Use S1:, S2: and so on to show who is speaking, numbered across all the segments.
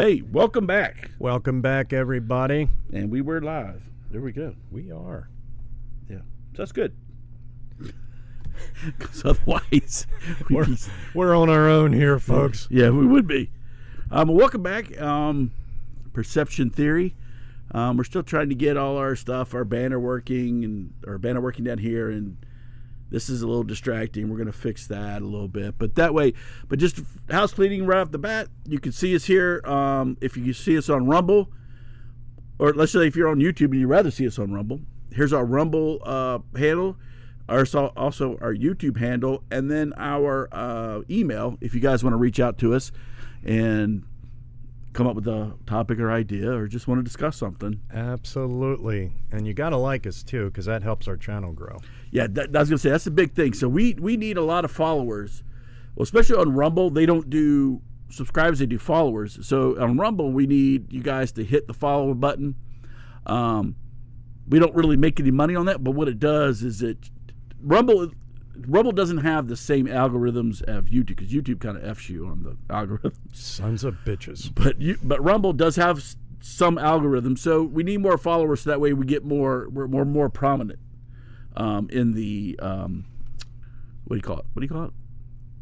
S1: Hey, welcome back.
S2: Welcome back, everybody.
S1: And we were live. There we go.
S2: We are.
S1: Yeah. So that's good. Because otherwise,
S2: we're on our own here, folks.
S1: Yeah, we would be. Welcome back. Perception Theory. We're still trying to get all our stuff, our banner working down here, and this is a little distracting. We're going to fix that a little bit, but just house cleaning right off the bat. You can see us here. If you see us on Rumble, or let's say if you're on YouTube and you'd rather see us on Rumble, here's our Rumble handle. Also our YouTube handle, and then our email if you guys want to reach out to us and come up with a topic or idea or just want to discuss something.
S2: Absolutely. And you got to like us too, because that helps our channel grow.
S1: Yeah, I was going to say, that's the big thing. So we need a lot of followers. Well, especially on Rumble, they don't do subscribers, they do followers. So on Rumble, we need you guys to hit the follow button. We don't really make any money on that, but what it does is Rumble doesn't have the same algorithms as YouTube, because YouTube kind of F's you on the algorithms. Sons
S2: of bitches.
S1: But Rumble does have some algorithms, so we need more followers so that way we get we're more prominent in the what do you call it?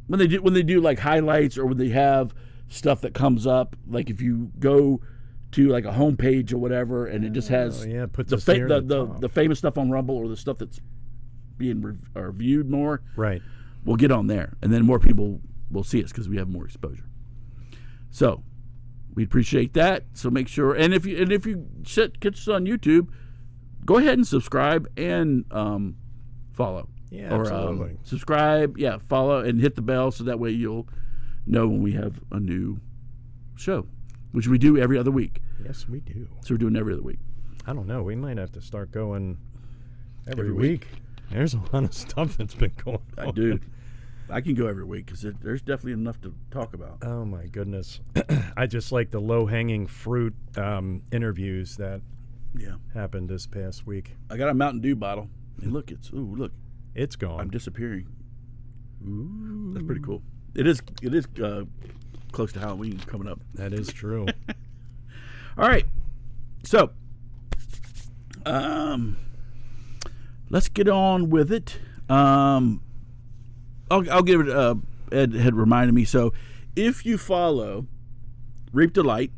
S1: When they do like highlights, or when they have stuff that comes up, like if you go to like a homepage or whatever, and it just has the famous stuff on Rumble, or the stuff that's being viewed more,
S2: right?
S1: We'll get on there, and then more people will see us because we have more exposure. So we appreciate that. So make sure, and if you catch us on YouTube, go ahead and subscribe and follow.
S2: Yeah, absolutely.
S1: Subscribe, follow, and hit the bell so that way you'll know when we have a new show, which we do every other week.
S2: Yes, we do.
S1: So we're doing every other week.
S2: I don't know. We might have to start going every week. There's a lot of stuff that's been going on.
S1: Dude, I can go every week because there's definitely enough to talk about.
S2: Oh, my goodness. I just like the low-hanging fruit interviews that happened this past week.
S1: I got a Mountain Dew bottle. And look.
S2: It's gone.
S1: I'm disappearing.
S2: Ooh.
S1: That's pretty cool. It is close to Halloween coming up.
S2: That is true.
S1: All right. So, let's get on with it. I'll give it. Ed had reminded me. So, if you follow Reap Delight,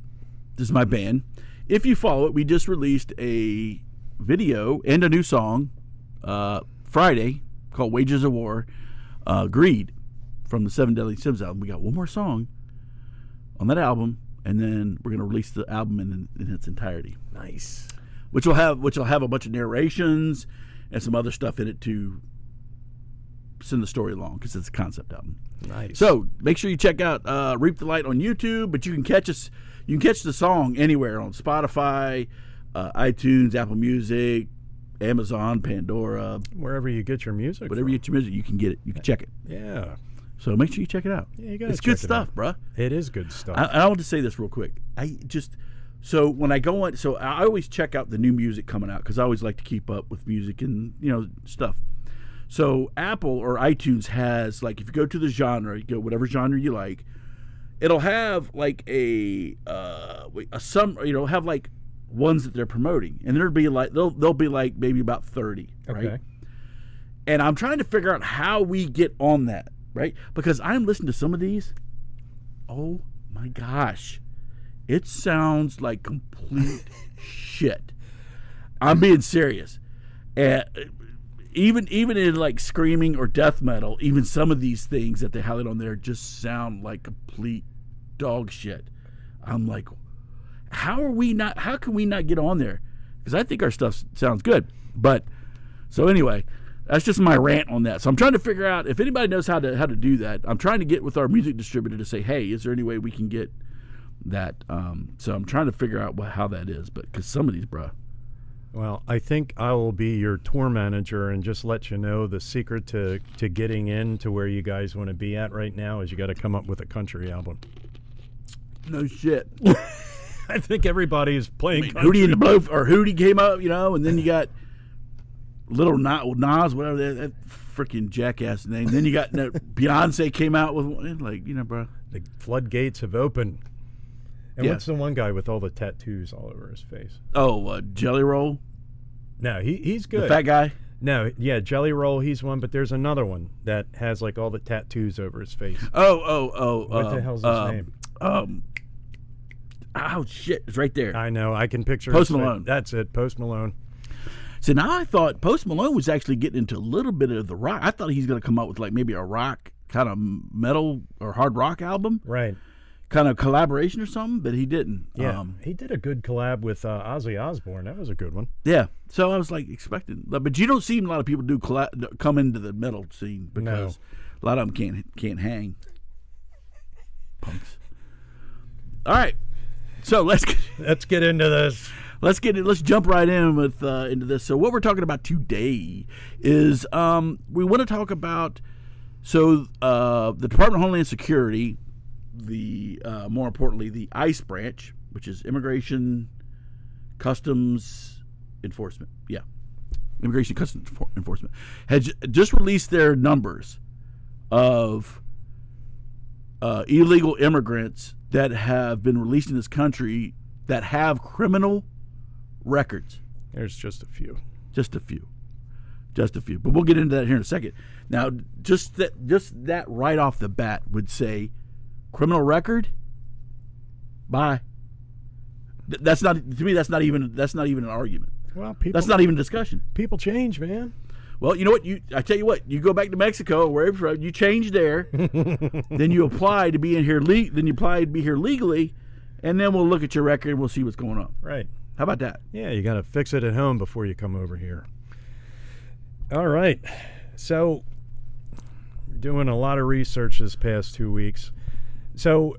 S1: this is my band. If you follow it, we just released a video and a new song Friday called "Wages of War," "Greed" from the 7 Deadly Sins album. We got one more song on that album, and then we're going to release the album in its entirety.
S2: Nice.
S1: Which will have a bunch of narrations and some other stuff in it to send the story along, because it's a concept album.
S2: Nice.
S1: So make sure you check out Reap the Light on YouTube, but you can catch us. You can catch the song anywhere on Spotify, iTunes, Apple Music, Amazon, Pandora,
S2: wherever you get your music.
S1: Whatever you get your music, you can get it. You can check it.
S2: Yeah.
S1: So make sure you check it out.
S2: Yeah, you gotta
S1: it's good stuff, bruh.
S2: It is good stuff.
S1: I want to say this real quick. So when I go on, so I always check out the new music coming out, because I always like to keep up with music and stuff. So Apple or iTunes has, like, if you go to the genre, you go whatever genre you like, it'll have like have like ones that they're promoting, and there'll be like they'll be like maybe about 30, right?
S2: Okay.
S1: And I'm trying to figure out how we get on that, right? Because I'm listening to some of these. Oh my gosh, it sounds like complete shit. I'm being serious. And even in like screaming or death metal, even some of these things that they highlight on there just sound like complete dog shit. I'm like, how can we not get on there? Because I think our stuff sounds good. But so anyway, that's just my rant on that. So I'm trying to figure out if anybody knows how to do that. I'm trying to get with our music distributor to say, hey, is there any way we can get that? So I'm trying to figure out how that is. But because some of these, bruh.
S2: Well, I think I will be your tour manager and just let you know the secret to getting into where you guys want to be at right now is you got to come up with a country album.
S1: No shit.
S2: I think everybody's playing country.
S1: Hootie and the Blow, or Hootie came up, and then you got Little Nas, whatever that freaking jackass name. Then you got Beyonce came out with one, like, bro.
S2: The floodgates have opened. And what's the one guy with all the tattoos all over his face?
S1: Oh, Jelly Roll?
S2: No, he's good.
S1: The fat guy?
S2: No, yeah, Jelly Roll, he's one, but there's another one that has like all the tattoos over his face.
S1: Oh.
S2: What the hell's his name?
S1: Oh, shit. It's right there.
S2: I know. I can picture
S1: Post
S2: his face.
S1: Malone.
S2: That's it, Post Malone.
S1: So now I thought Post Malone was actually getting into a little bit of the rock. I thought he's going to come out with like maybe a rock kind of metal or hard rock album.
S2: Right.
S1: Kind of collaboration or something, but he didn't.
S2: Yeah, he did a good collab with Ozzy Osbourne. That was a good one.
S1: Yeah, so I was like expecting, but you don't see a lot of people do come into the metal scene because a lot of them can't hang. Punks. All right, so let's
S2: get into this.
S1: Let's jump right in with into this. So what we're talking about today is we want to talk about the Department of Homeland Security. More importantly, the ICE branch, which is Immigration Customs Enforcement. Yeah, Immigration Customs Enforcement had just released their numbers of illegal immigrants that have been released in this country that have criminal records.
S2: There's just a few.
S1: Just a few. But we'll get into that here in a second. Now, just that right off the bat would say, criminal record? Bye. That's not, to me. That's not even an argument.
S2: Well,
S1: that's not even a discussion.
S2: People change, man.
S1: Well, you know what? I tell you what. You go back to Mexico or wherever you change there, then you apply to be in here. Then you apply to be here legally, and then we'll look at your record and we'll see what's going on.
S2: Right.
S1: How about that?
S2: Yeah, you got to fix it at home before you come over here. All right. So, doing a lot of research this past 2 weeks. So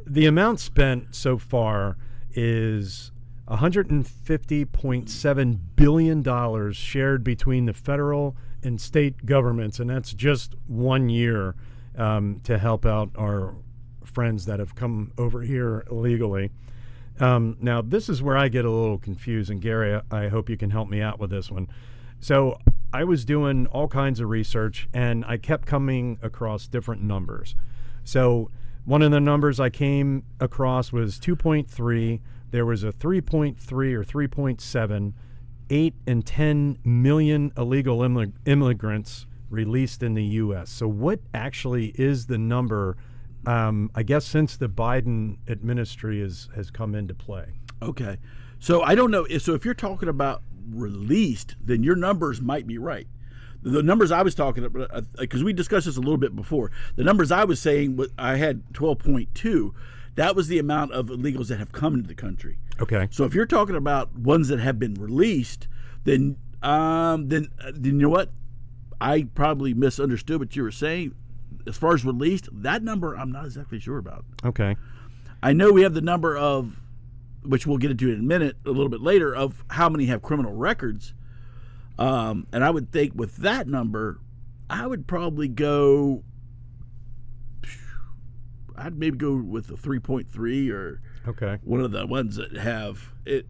S2: the amount spent so far is $150.7 billion shared between the federal and state governments, and that's just 1 year to help out our friends that have come over here illegally. Now, this is where I get a little confused, and Gary, I hope you can help me out with this one. So I was doing all kinds of research, and I kept coming across different numbers. So one of the numbers I came across was 2.3. There was a 3.3 or 3.7, 8 and 10 million illegal immigrants released in the U.S. So what actually is the number, I guess, since the Biden administration has come into play?
S1: Okay. So I don't know. So if you're talking about released, then your numbers might be right. The numbers I was talking about, because we discussed this a little bit before, the numbers I was saying, I had 12.2. That was the amount of illegals that have come into the country.
S2: Okay.
S1: So if you're talking about ones that have been released, then you know what? I probably misunderstood what you were saying. As far as released, that number I'm not exactly sure about.
S2: Okay.
S1: I know we have the number of, which we'll get into in a minute, a little bit later, of how many have criminal records. And I would think with that number, I would probably go, I'd maybe go with a 3.3 or one of the ones that have it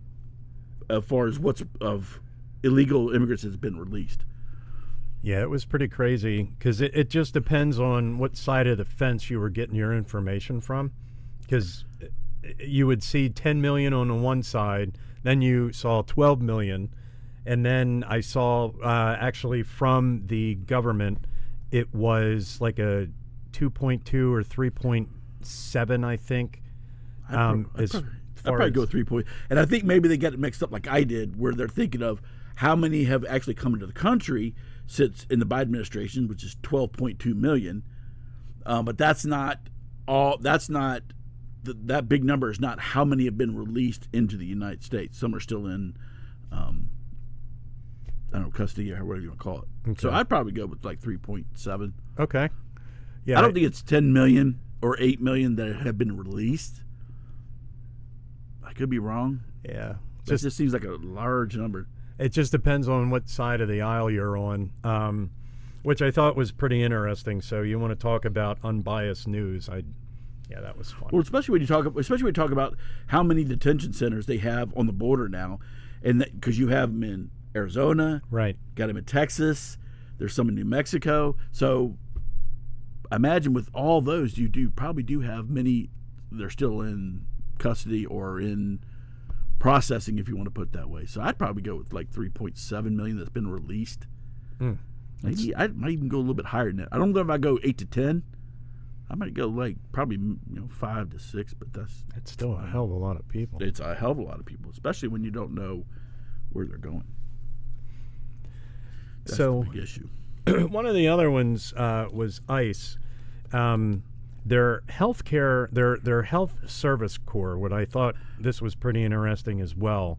S1: as far as what's of illegal immigrants has been released.
S2: Yeah, it was pretty crazy because it just depends on what side of the fence you were getting your information from, because you would see 10 million on the one side, then you saw 12 million. And then I saw, actually, from the government, it was like a 2.2 or 3.7, I think.
S1: I'd probably go 3 point. And I think maybe they got it mixed up like I did, where they're thinking of how many have actually come into the country since in the Biden administration, which is 12.2 million. But that's not all. That's not that big number is not how many have been released into the United States. Some are still in. I don't know, custody or whatever you want to call it. Okay. So I'd probably go with like 3.7.
S2: Okay. Yeah.
S1: I don't think it's 10 million or 8 million that have been released. I could be wrong.
S2: Yeah.
S1: It just seems like a large number.
S2: It just depends on what side of the aisle you're on, which I thought was pretty interesting. So you want to talk about unbiased news. Yeah, that was fun.
S1: Well, especially when you talk about how many detention centers they have on the border now, and because you have them in Arizona,
S2: right?
S1: Got them in Texas. There's some in New Mexico. So imagine with all those, you probably have many. They're still in custody or in processing, if you want to put it that way. So I'd probably go with like 3.7 million that's been released. Maybe I might even go a little bit higher than that. I don't know if I go 8 to 10. I might go like probably 5 to 6, but that's
S2: still a hell of a lot of people.
S1: It's a hell of a lot of people, especially when you don't know where they're going. That's the big issue.
S2: One of the other ones was ICE. Their healthcare, their health service corps. What I thought this was pretty interesting as well.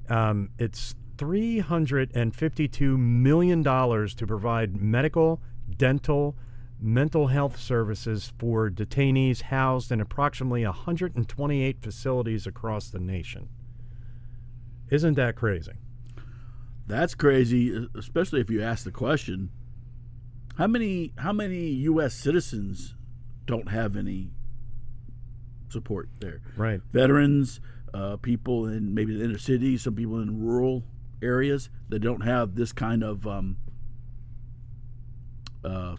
S2: It's $352 million to provide medical, dental, mental health services for detainees housed in approximately 128 facilities across the nation. Isn't that crazy?
S1: That's crazy, especially if you ask the question, how many U.S. citizens don't have any support there?
S2: Right.
S1: Veterans, people in maybe the inner cities, some people in rural areas that don't have this kind of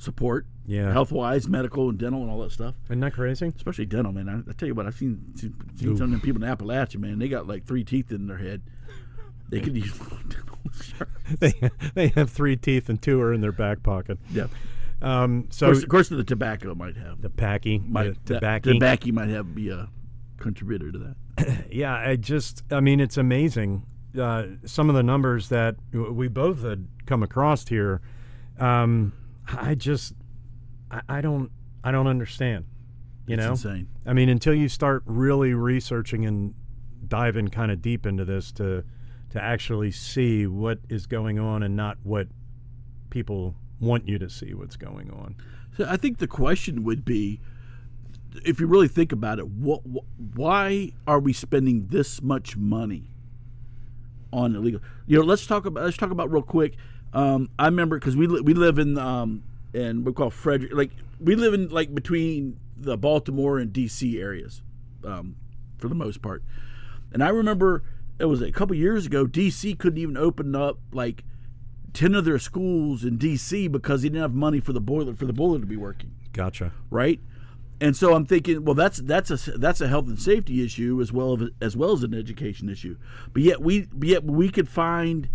S1: support.
S2: Yeah.
S1: Health-wise, medical and dental and all that stuff.
S2: Isn't that crazy?
S1: Especially dental, man. I tell you what, I've seen some of them people in Appalachia, man. They got like 3 teeth in their head. They could use dental.
S2: They have 3 teeth and 2 are in their back pocket.
S1: Yeah.
S2: So
S1: of course, the tobacco might have
S2: the packy,
S1: tobacco might have be a contributor to that.
S2: Yeah, I mean, it's amazing. Some of the numbers that we both had come across here. I don't understand.
S1: It's insane.
S2: I mean, until you start really researching and diving kind of deep into this to actually see what is going on and not what people want you to see what's going on.
S1: So I think the question would be, if you really think about it, why are we spending this much money on illegal? Let's talk about real quick. I remember because we live in we call Frederick, like we live in like between the Baltimore and D.C. areas, for the most part. And I remember it was a couple years ago, D.C. couldn't even open up like 10 of their schools in D.C. because they didn't have money for the boiler to be working.
S2: Gotcha.
S1: Right. And so I'm thinking, well, that's a health and safety issue as well as an education issue. But yet we could find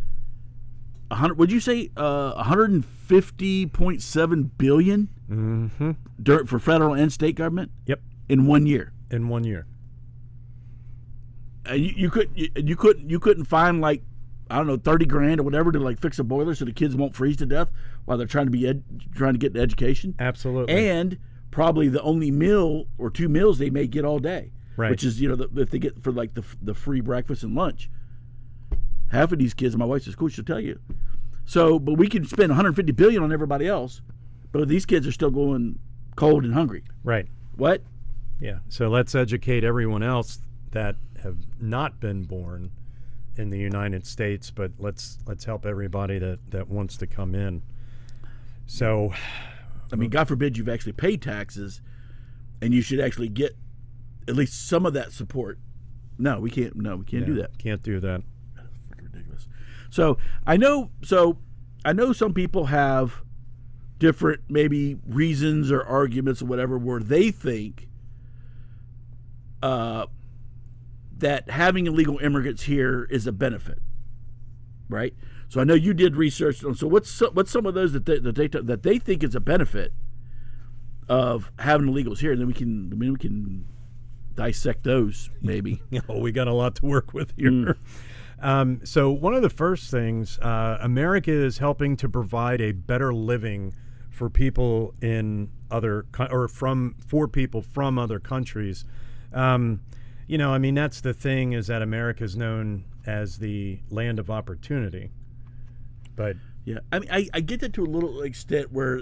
S1: 100. Would you say 150.7 billion for federal and state government?
S2: Yep.
S1: In 1 year.
S2: In 1 year.
S1: You couldn't find like, I don't know, 30 grand or whatever to like fix a boiler so the kids won't freeze to death while they're trying to get an education.
S2: Absolutely.
S1: And probably the only meal or 2 meals they may get all day,
S2: right? Which
S1: is if they get for like the free breakfast and lunch. Half of these kids, my wife's at school, she'll tell you. So, but we can spend 150 billion on everybody else, but these kids are still going cold and hungry.
S2: Right.
S1: What?
S2: Yeah. So let's educate everyone else that have not been born in the United States, but let's help everybody that wants to come in. So,
S1: I mean, God forbid you've actually paid taxes, and you should actually get at least some of that support. No, we can't. No, we can't do that.
S2: Can't do that.
S1: That's freaking ridiculous. So I know some people have different maybe reasons or arguments or whatever where they think that having illegal immigrants here is a benefit, right? So I know you did research on. So what's some of those that they think is a benefit of having illegals here, and then we can dissect those maybe.
S2: We got a lot to work with here. So one of the first things, America is helping to provide a better living for people in for people from other countries. I mean, that's the thing, is that America is known as the land of opportunity. But
S1: yeah, I mean, I get that to a little extent where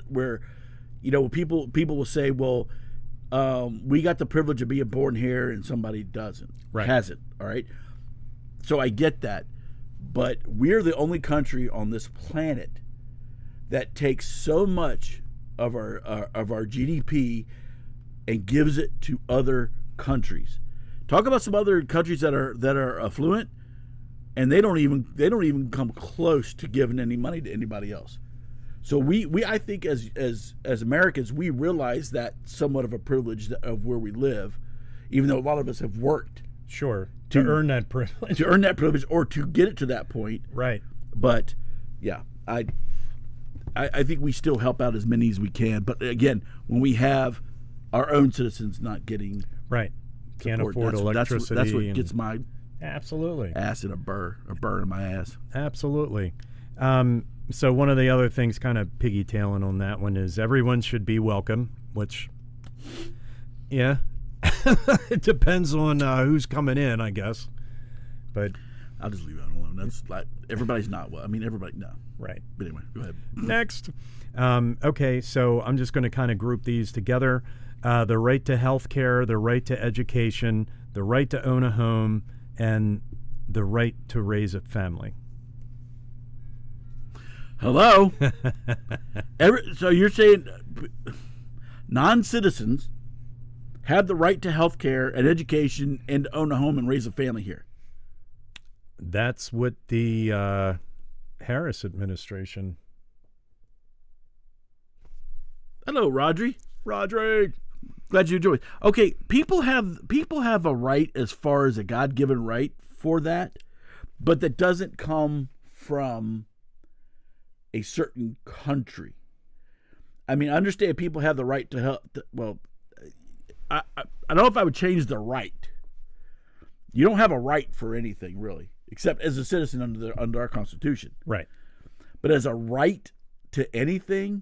S1: people will say, well, we got the privilege of being born here and somebody doesn't,
S2: right.
S1: Hasn't, all right? So I get that, but we're the only country on this planet that takes so much of our GDP and gives it to other countries. Talk about some other countries that are affluent, and they don't even come close to giving any money to anybody else. So we I think as Americans, we realize that somewhat of a privilege of where we live, even though a lot of us have worked
S2: Sure. To earn that privilege.
S1: To earn that privilege or to get it to that point.
S2: Right.
S1: But yeah, I think we still help out as many as we can. But again, when we have our own citizens not getting
S2: right, can't
S1: support,
S2: afford electricity.
S1: That's what gets my
S2: absolutely
S1: ass in a burr in my ass.
S2: Absolutely. So one of the other things, kind of piggy-tailing on that one, is everyone should be welcome. Which, yeah, it depends on who's coming in, I guess. But
S1: I'll just leave that alone. That's like everybody's not well. I mean, everybody no.
S2: Right.
S1: But anyway, go ahead.
S2: Next. Okay, so I'm just going to kind of group these together. The right to health care, the right to education, the right to own a home, and the right to raise a family.
S1: Hello? So you're saying non-citizens have the right to health care and education and to own a home and raise a family here?
S2: That's what the Harris administration.
S1: Hello, Rodri.
S2: Roderick.
S1: Glad you enjoyed. Okay, people have a right as far as a God-given right for that, but that doesn't come from a certain country. I mean, I understand people have the right to help. Well, I don't know if I would change the right. You don't have a right for anything, really, except as a citizen under our Constitution.
S2: Right.
S1: But as a right to anything,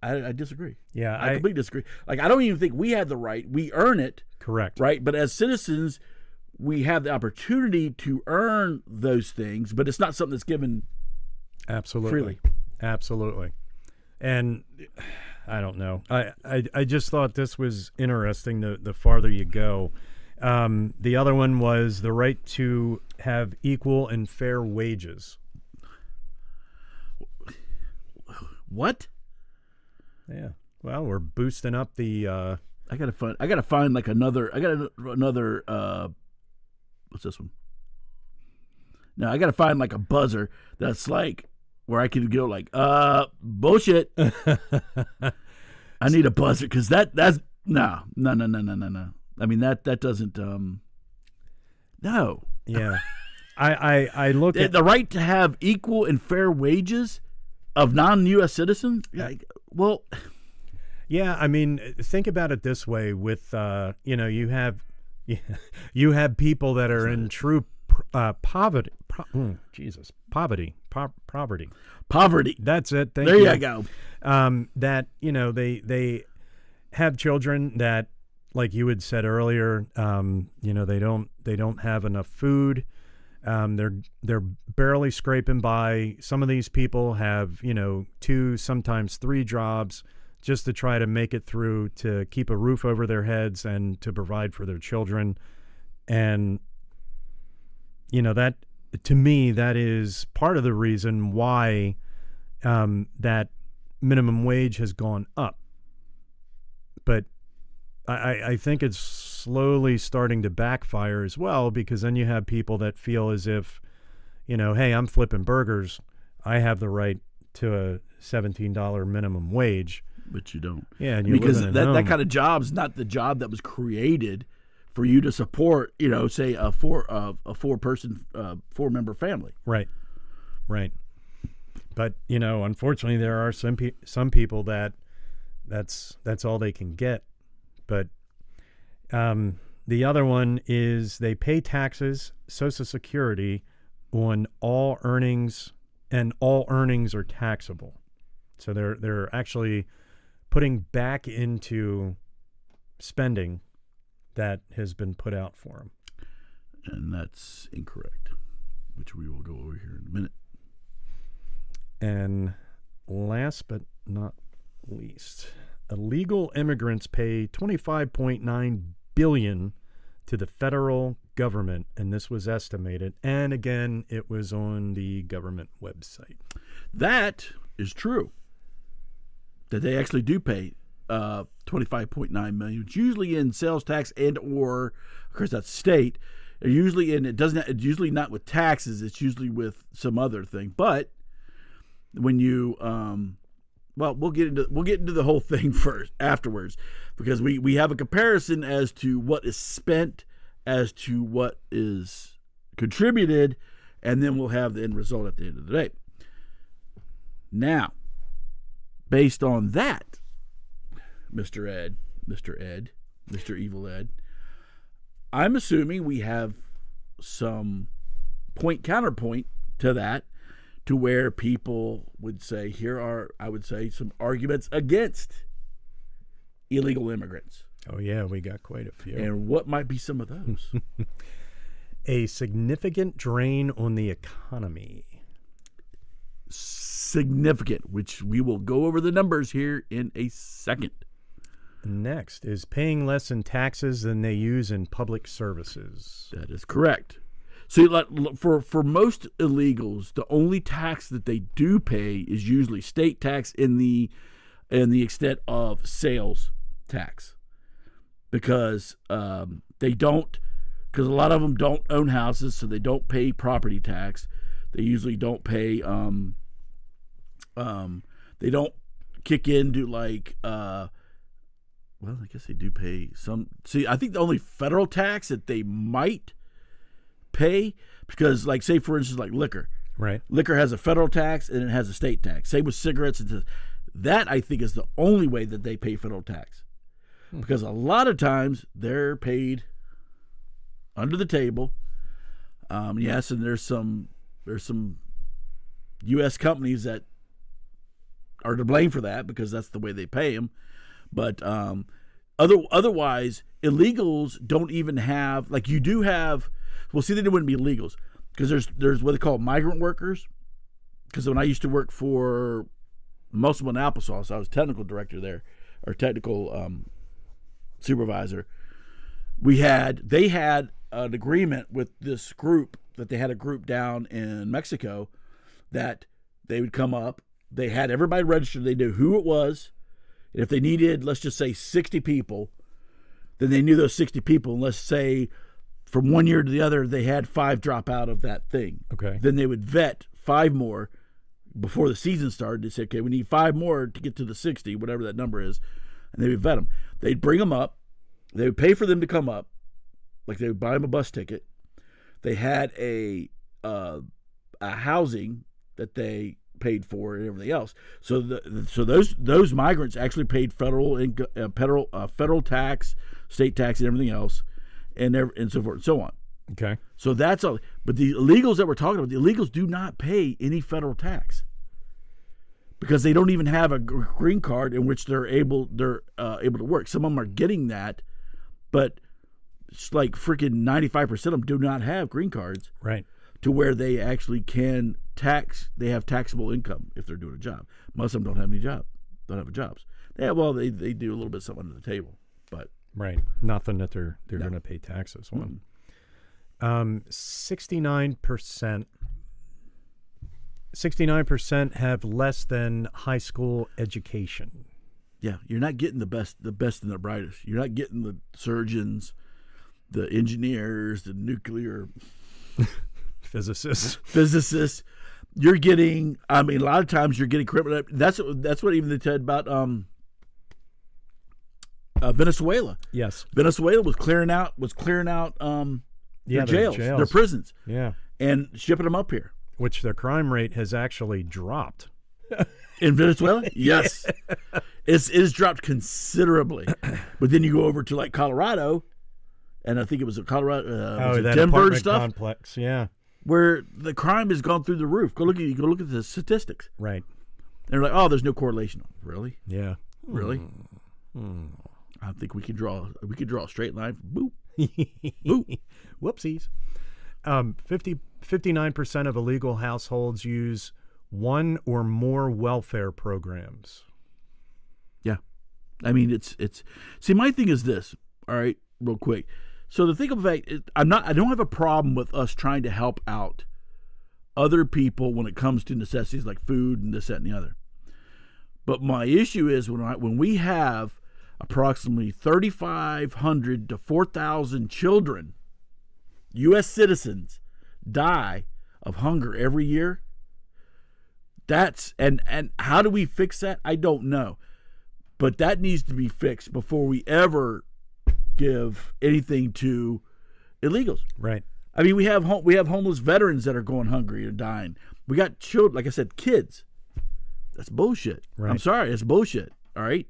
S1: I disagree.
S2: Yeah,
S1: I completely disagree. Like, I don't even think we have the right. We earn it.
S2: Correct.
S1: Right? But as citizens, we have the opportunity to earn those things, but it's not something that's given
S2: absolutely
S1: freely.
S2: Absolutely. And I don't know. I just thought this was interesting, the farther you go. The other one was the right to have equal and fair wages.
S1: What?
S2: Yeah. Well, we're boosting up the
S1: I gotta find like another what's this one? No, I gotta find like a buzzer that's like where I could go like bullshit. I need a buzzer because that's no. I mean that doesn't no.
S2: Yeah. I look at
S1: the right to have equal and fair wages of non-U.S. citizens. Well,
S2: yeah. I mean, think about it this way: with you have people that are in true poverty. Poverty. That's it. Thank you.
S1: There you go.
S2: That they have children that, like you had said earlier, they don't have enough food. They're barely scraping by. Some of these people have 2, sometimes 3 jobs just to try to make it through, to keep a roof over their heads and to provide for their children. And that, to me, that is part of the reason why that minimum wage has gone up. But I think it's slowly starting to backfire as well, because then you have people that feel as if, hey, I'm flipping burgers, I have the right to a $17 minimum wage.
S1: But you don't.
S2: Yeah, and
S1: because that kind of job's not the job that was created for you to support, say a 4-person, 4-member family.
S2: Right. But unfortunately, there are some people that's all they can get. But the other one is they pay taxes, Social Security, on all earnings, and all earnings are taxable. So they're actually putting back into spending that has been put out for them.
S1: And that's incorrect, which we will go over here in a minute.
S2: And last but not least, illegal immigrants pay $25.9 billion to the federal government, and this was estimated. And again, it was on the government website.
S1: That is true. That they actually do pay $25.9 million. It's usually in sales tax or, of course, that's state. It's usually not with taxes. It's usually with some other thing. But when you well, we'll get into the whole thing first afterwards, because we have a comparison as to what is spent, as to what is contributed, and then we'll have the end result at the end of the day. Now, based on that, Mr. Evil Ed, I'm assuming we have some counterpoint to that, to where people would say, here are, I would say, some arguments against illegal immigrants.
S2: Oh, yeah, we got quite a few.
S1: And what might be some of those?
S2: A significant drain on the economy.
S1: Significant, which we will go over the numbers here in a second.
S2: Next is paying less in taxes than they use in public services.
S1: That is correct. See, for most illegals, the only tax that they do pay is usually state tax in the extent of sales tax, because they don't, because a lot of them don't own houses, so they don't pay property tax. They usually don't pay. They don't kick into like. Well, I guess they do pay some. See, I think the only federal tax that they might pay, because like, say for instance, like liquor.
S2: Right.
S1: Liquor has a federal tax and it has a state tax. Same with cigarettes. That I think is the only way that they pay federal tax, because a lot of times they're paid under the table. Yes, and there's some U.S. companies that are to blame for that, because that's the way they pay them. But otherwise, illegals don't even have, like, you do have. Well, see, they wouldn't be illegals, because there's what they call migrant workers. Because when I used to work for Muscle and Applesauce, I was technical director there, or technical supervisor. They had an agreement with this group, that they had a group down in Mexico that they would come up. They had everybody registered. They knew who it was. And if they needed, let's just say 60 people, then they knew those 60 people. And let's say from one year to the other, they had 5 drop out of that thing.
S2: Okay.
S1: Then they would vet 5 more before the season started. They said, okay, we need 5 more to get to the 60, whatever that number is. And they would vet them. They'd bring them up. They would pay for them to come up. Like, they would buy them a bus ticket. They had a housing that they paid for and everything else. So those migrants actually paid federal tax, state tax, and everything else, and so forth and so on.
S2: Okay.
S1: So that's all. But the illegals that we're talking about, the illegals do not pay any federal tax, because they don't even have a green card in which they're able to work. Some of them are getting that, but it's like freaking 95% of them do not have green cards.
S2: Right.
S1: To where they actually can tax, they have taxable income if they're doing a job. Most of them don't have any job, don't have jobs. Yeah, well, they do a little bit something under the table, but
S2: right, nothing that they're going to pay taxes on. 69% have less than high school education.
S1: Yeah, you're not getting the best and the brightest. You're not getting the surgeons, the engineers, the nuclear physicists. You're getting, I mean, a lot of times you're getting criminal. That's what even they said about Venezuela.
S2: Yes.
S1: Venezuela was clearing out their jails, their prisons.
S2: Yeah.
S1: And shipping them up here.
S2: Which their crime rate has actually dropped.
S1: In Venezuela? Yes. It has dropped considerably. But then you go over to like Colorado, and I think it was Colorado,
S2: that
S1: Denver
S2: apartment
S1: stuff,
S2: complex, yeah,
S1: where the crime has gone through the roof. Go look at the statistics.
S2: Right.
S1: And they're like, oh, there's no correlation. Really?
S2: Yeah.
S1: Really? I think we could draw a straight line. Boop. Boop.
S2: Whoopsies. 59% of illegal households use one or more welfare programs.
S1: Yeah. I mean, it's see, my thing is this, all right, real quick. So the thing about I don't have a problem with us trying to help out other people when it comes to necessities like food and this, that, and the other. But my issue is when we have approximately 3,500 to 4,000 children, U.S. citizens, die of hunger every year, That's and how do we fix that? I don't know, but that needs to be fixed before we ever give anything to illegals.
S2: Right.
S1: I mean, we have homeless veterans that are going hungry or dying. We got children, like I said, kids. That's bullshit.
S2: Right.
S1: I'm sorry, it's bullshit. All right.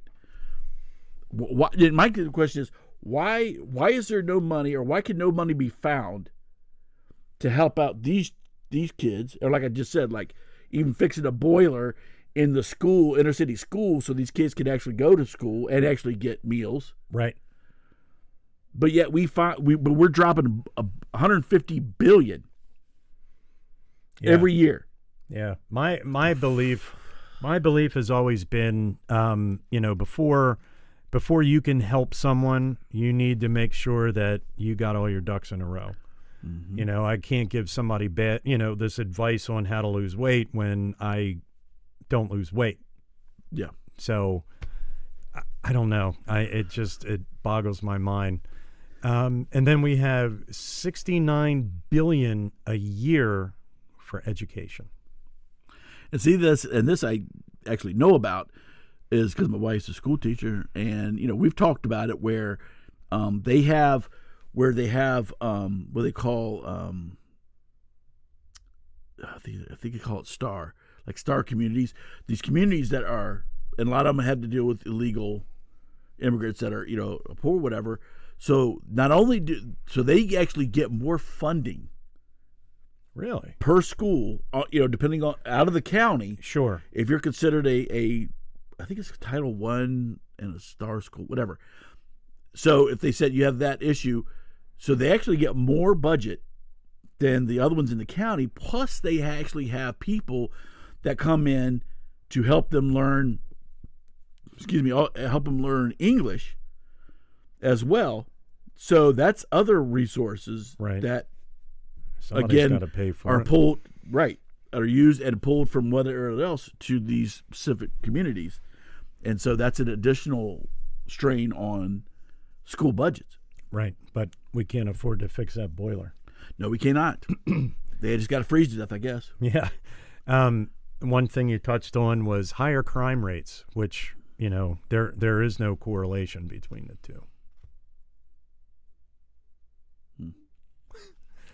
S1: My question is, why is there no money, or why can no money be found to help out these kids? Or like I just said, like even fixing a boiler in the school, inner city school, so these kids can actually go to school and actually get meals.
S2: Right.
S1: But yet we're dropping 150 billion every year.
S2: Yeah. My belief has always been, before you can help someone, you need to make sure that you got all your ducks in a row. Mm-hmm. I can't give somebody this advice on how to lose weight when I don't lose weight.
S1: Yeah.
S2: So I don't know. It boggles my mind. And then we have $69 billion a year for education.
S1: And see this I actually know about is because my wife's a school teacher, and we've talked about it where they have what they call I think they call it STAR, like STAR communities. These communities that are, and a lot of them have to deal with illegal immigrants that are poor, whatever. So not only so they actually get more funding.
S2: Really?
S1: Per school, depending on out of the county.
S2: Sure.
S1: If you're considered I think it's Title I and a STAR school, whatever. So if they said you have that issue, so they actually get more budget than the other ones in the county. Plus, they actually have people that come in to help them learn. Help them learn English as well. So that's other resources that
S2: somebody's
S1: again
S2: gotta pay for
S1: are
S2: it.
S1: pulled are used and pulled from whatever else to these specific communities, and so that's an additional strain on school budgets.
S2: Right, but we can't afford to fix that boiler.
S1: No, we cannot. They just got to freeze to death, I guess.
S2: Yeah. One thing you touched on was higher crime rates, which there is no correlation between the two.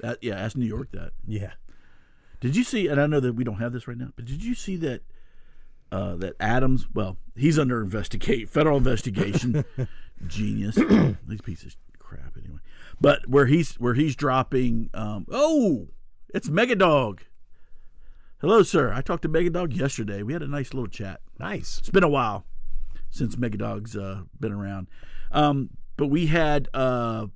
S1: Ask New York that.
S2: Yeah.
S1: Did you see? And I know that we don't have this right now, but did you see that? That Adams, well, he's under federal investigation. Genius, these pieces of crap anyway. But where he's dropping. It's Megadog. Hello, sir. I talked to Megadog yesterday. We had a nice little chat.
S2: Nice.
S1: It's been a while since Megadog's been around. But we had. What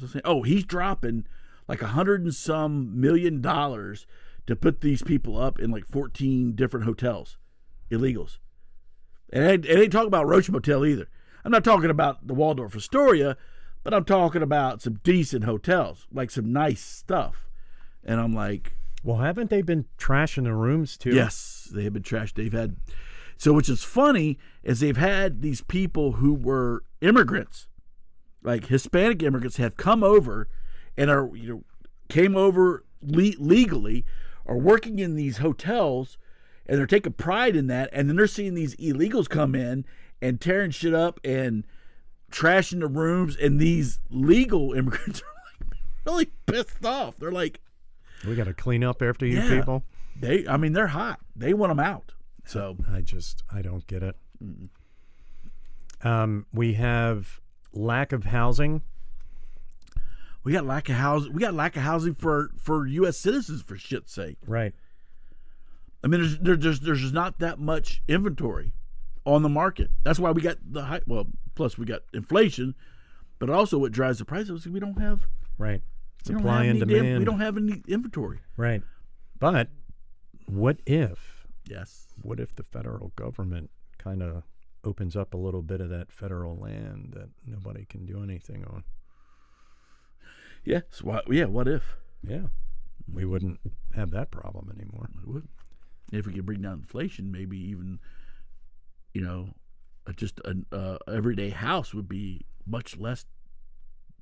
S1: was I saying? Oh, he's dropping like $100 and some million to put these people up in like 14 different hotels, illegals. And it ain't talking about Roach Motel either. I'm not talking about the Waldorf Astoria, but I'm talking about some decent hotels, like some nice stuff. And I'm like,
S2: well, haven't they been trashing the rooms too?
S1: Yes, they have been trashed. They've had, so which is funny is they've had these people who were immigrants, like Hispanic immigrants, have come over and are came over legally, are working in these hotels, and they're taking pride in that. And then they're seeing these illegals come in and tearing shit up and trashing the rooms, and these legal immigrants are like really pissed off. They're like,
S2: we got to clean up after you people.
S1: They're hot. They want them out. So
S2: I don't get it. We have lack of housing.
S1: We got lack of housing. We got lack of housing for U.S. citizens, for shit's sake.
S2: Right.
S1: I mean, there's just not that much inventory on the market. That's why we got the high. Well, plus we got inflation, but also what drives the price is we don't have
S2: supply and demand.
S1: We don't have any inventory.
S2: Right. But what if?
S1: Yes.
S2: What if the federal government kind of opens up a little bit of that federal land that nobody can do anything on?
S1: Yes. Yeah. What if?
S2: Yeah. We wouldn't have that problem anymore.
S1: We wouldn't. If we could bring down inflation, maybe even, just an everyday house would be much less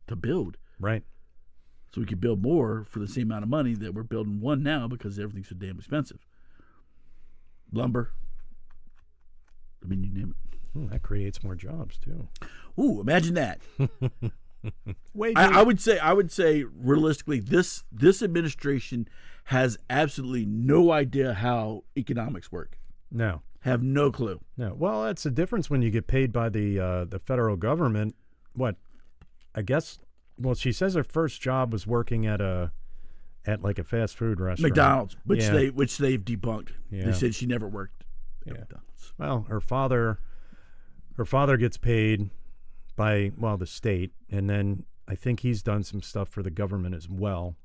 S1: to build.
S2: Right.
S1: so we could build more for the same amount of money that we're building one now because everything's so damn expensive. Lumber. I mean, you name it.
S2: That creates more jobs too.
S1: Ooh, imagine that.
S2: Wait,
S1: I would say realistically, this administration has absolutely no idea how economics work.
S2: No.
S1: Have no clue.
S2: No. Well, that's the difference when you get paid by the federal government. What? I guess. Well, she says her first job was working at like a fast food restaurant,
S1: McDonald's, which they've debunked.
S2: Yeah.
S1: They said she never worked at
S2: Yeah.
S1: McDonald's.
S2: Well, her father gets paid by the state, and then I think he's done some stuff for the government as well.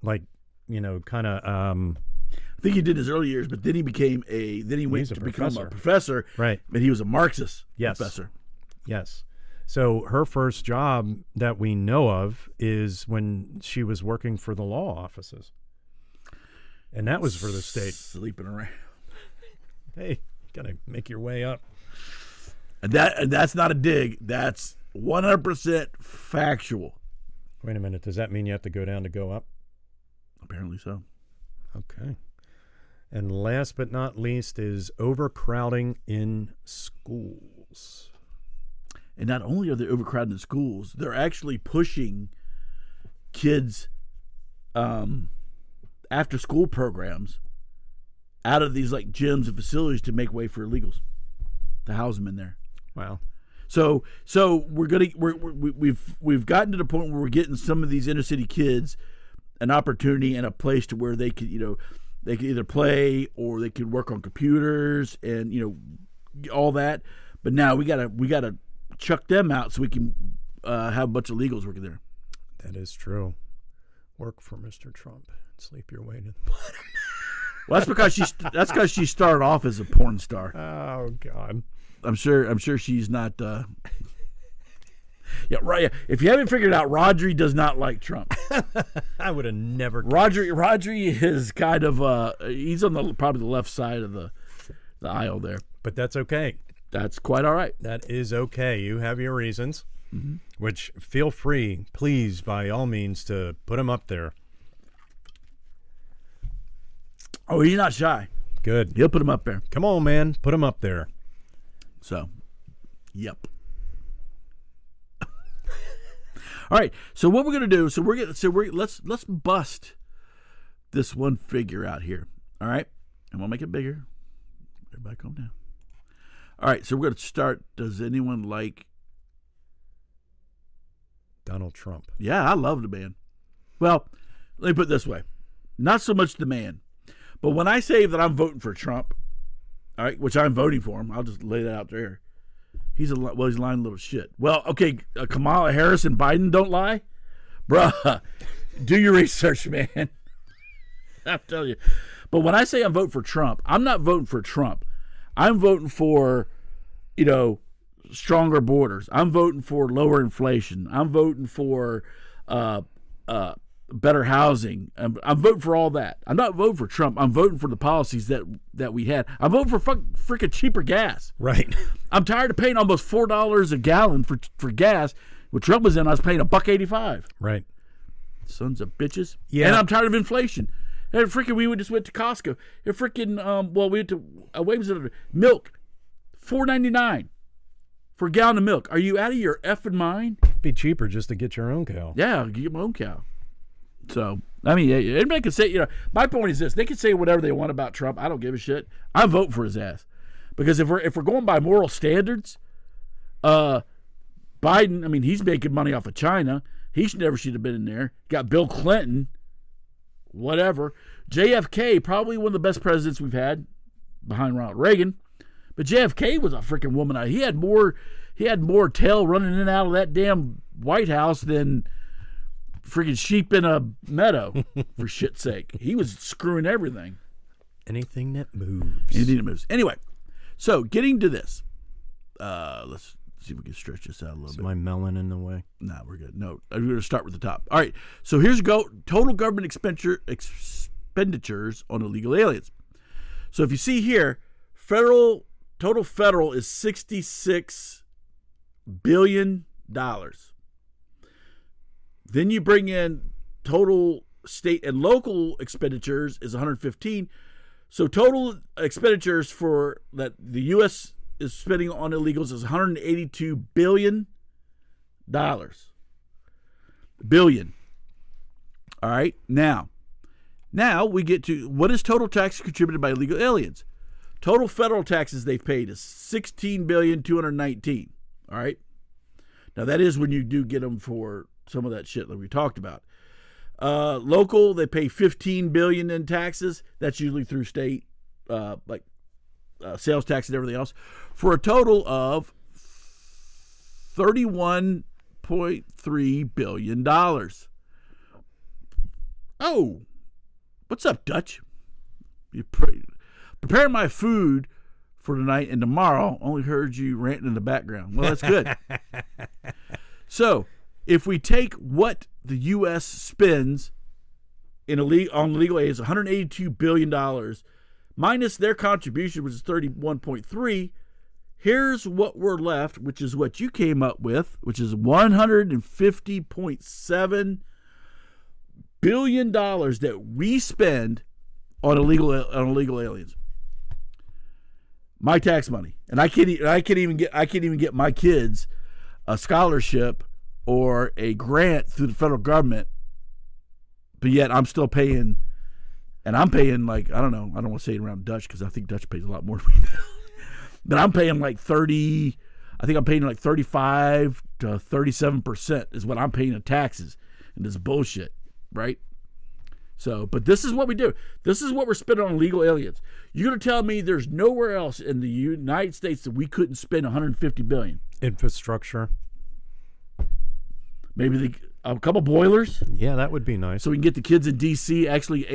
S2: Like, kind of.
S1: I think he did his early years, but then he went to become a professor.
S2: Right.
S1: But he was a Marxist professor.
S2: Yes. So her first job that we know of is when she was working for the law offices. And that was for the state.
S1: Sleeping around.
S2: Hey, gotta make your way up.
S1: And that's not a dig. That's 100% factual.
S2: Wait a minute. Does that mean you have to go down to go up?
S1: Apparently so.
S2: Okay. And last but not least is overcrowding in schools.
S1: And not only are they overcrowded in schools, they're actually pushing kids after school programs out of these like gyms and facilities to make way for illegals, to house them in there.
S2: Wow.
S1: So we've gotten to the point where we're getting some of these inner city kids an opportunity and a place to where they could they could either play or they could work on computers and all that. But now we gotta chuck them out so we can have a bunch of illegals working there.
S2: That is true. Work for Mr. Trump and sleep your way to the bottom.
S1: Well, that's because she started off as a porn star.
S2: Oh God.
S1: I'm sure she's not. Yeah, right. Yeah. If you haven't figured it out, Rodri does not like Trump.
S2: I would have never.
S1: Rodri is kind of he's on probably the left side of the aisle there.
S2: But that's okay.
S1: That's quite all right.
S2: That is okay. You have your reasons,
S1: mm-hmm.
S2: which feel free, please, by all means, to put them up there.
S1: Oh, he's not shy.
S2: Good.
S1: He'll put them up there.
S2: Come on, man. Put them up there.
S1: So, yep. All right. So what we're gonna do? Let's bust this one figure out here. All right, and we'll make it bigger. Everybody, calm down. All right. So we're gonna start. Does anyone like
S2: Donald Trump?
S1: Yeah, I love the man. Well, let me put it this way: not so much the man, but when I say that I'm voting for Trump, all right, which I'm voting for him, I'll just lay that out there. He's lying little shit. Well, okay, Kamala Harris and Biden don't lie? Bruh, do your research, man. I'm telling you. But when I say I'm voting for Trump, I'm not voting for Trump. I'm voting for, stronger borders. I'm voting for lower inflation. I'm voting for better housing. I'm voting for all that. I'm not voting for Trump. I'm voting for the policies that we had. I'm voting for freaking cheaper gas.
S2: Right.
S1: I'm tired of paying almost $4 a gallon for gas. When Trump was in, I was paying $1.85.
S2: Right.
S1: Sons of bitches.
S2: Yeah.
S1: And I'm tired of inflation. And freaking, we just went to Costco. And freaking, we went to, what was it? Milk, $4.99 for a gallon of milk. Are you out of your effing mind?
S2: It'd be cheaper just to get your own cow.
S1: Yeah, get my own cow. So, I mean, anybody can say, my point is this. They can say whatever they want about Trump. I don't give a shit. I'm voting for his ass. Because if we're going by moral standards, Biden, I mean, he's making money off of China. He should have been in there. Got Bill Clinton, whatever. JFK, probably one of the best presidents we've had behind Ronald Reagan. But JFK was a freaking woman. He had more tail running in and out of that damn White House than freaking sheep in a meadow, for shit's sake. He was screwing everything.
S2: Anything that moves.
S1: Anyway, so getting to this. Let's see if we can stretch this out a little bit.
S2: Is my melon in the way?
S1: No, we're good. No, I'm going to start with the top. All right, so here's total government expenditures on illegal aliens. So if you see here, total federal is $66 billion. Then you bring in total state and local expenditures is 115. So total expenditures for that the U.S. is spending on illegals is $182 billion. Billion. All right. Now we get to what is total tax contributed by illegal aliens. Total federal taxes they've paid is $16,219,000,000. All right. Now that is when you do get them for some of that shit that we talked about. Local, they pay $15 billion in taxes. That's usually through state, sales tax and everything else, for a total of $31.3 billion. Oh, what's up, Dutch? You preparing my food for tonight and tomorrow. Only heard you ranting in the background. Well, that's good. So, if we take what the U.S. spends on illegal aid is $182 billion, minus their contribution, which is $31.3, here's what we're left, which is what you came up with, which is $150.7 billion that we spend on illegal aliens. My tax money, and I can't even get my kids a scholarship or a grant through the federal government, but yet I'm still paying, and I'm paying like, I don't know, I don't want to say it around Dutch because I think Dutch pays a lot more than we do. But I'm paying like 30, I think I'm paying like 35 to 37% is what I'm paying in taxes, and this bullshit, right? So, but this is what we do. This is what we're spending on illegal aliens. You're going to tell me there's nowhere else in the United States that we couldn't spend $150 billion?
S2: Infrastructure.
S1: Maybe a couple boilers.
S2: Yeah, that would be nice.
S1: So we can get the kids in D.C. actually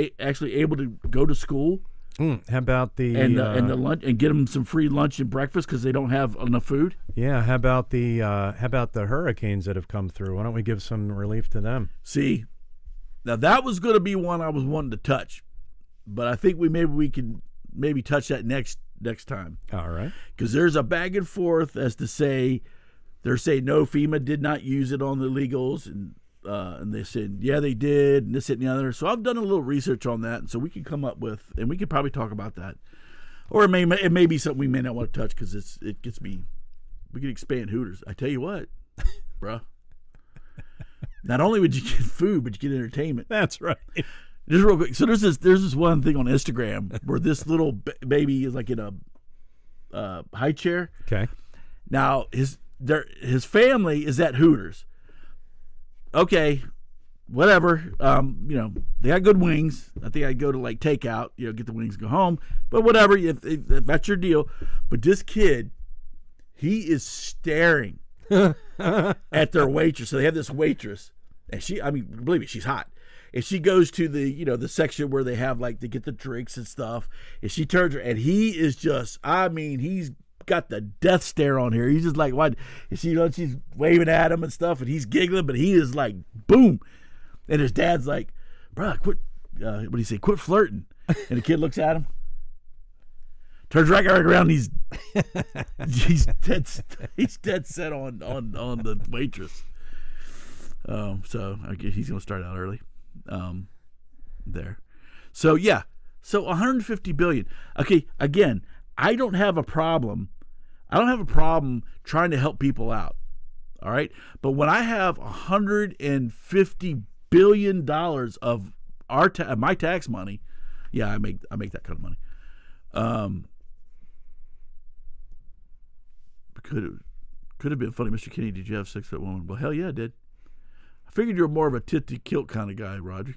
S1: able to go to school.
S2: How about the
S1: lunch and get them some free lunch and breakfast because they don't have enough food?
S2: Yeah. How about the hurricanes that have come through? Why don't we give some relief to them?
S1: See, now that was going to be one I was wanting to touch, but I think we can touch that next time.
S2: All right.
S1: Because there's a back and forth as to say. They're saying no, FEMA did not use it on the illegals, and they said yeah they did, and this and the other. So I've done a little research on that, and so we can come up with, and we could probably talk about that, or it may be something we may not want to touch because it gets me. We can expand Hooters. I tell you what, bruh. Not only would you get food, but you get entertainment.
S2: That's right.
S1: Just real quick. So there's this one thing on Instagram where this little baby is like in a high chair.
S2: Okay.
S1: Now his family is at Hooters. Okay, whatever. They got good wings. I think I'd go to like takeout, get the wings and go home. But whatever, if that's your deal. But this kid, he is staring at their waitress. So they have this waitress, and believe me, she's hot. And she goes to the section where they have like, they get the drinks and stuff. And she turns her, and he is just, he's got the death stare on here. He's just like, what? And she's waving at him and stuff, and he's giggling, but he is like, boom. And his dad's like, bro, quit. What do you say? Quit flirting. And the kid looks at him, turns right around. And he's dead set on the waitress. So I guess he's gonna start out early. There. So yeah. So 150 billion. Okay. Again, I don't have a problem trying to help people out. All right. But when I have $150 billion of my tax money, yeah, I make that kind of money. Could have been funny, Mr. Kenny. Did you have sex with that woman? Well, hell yeah, I did. I figured you were more of a tilty kilt kind of guy, Roger.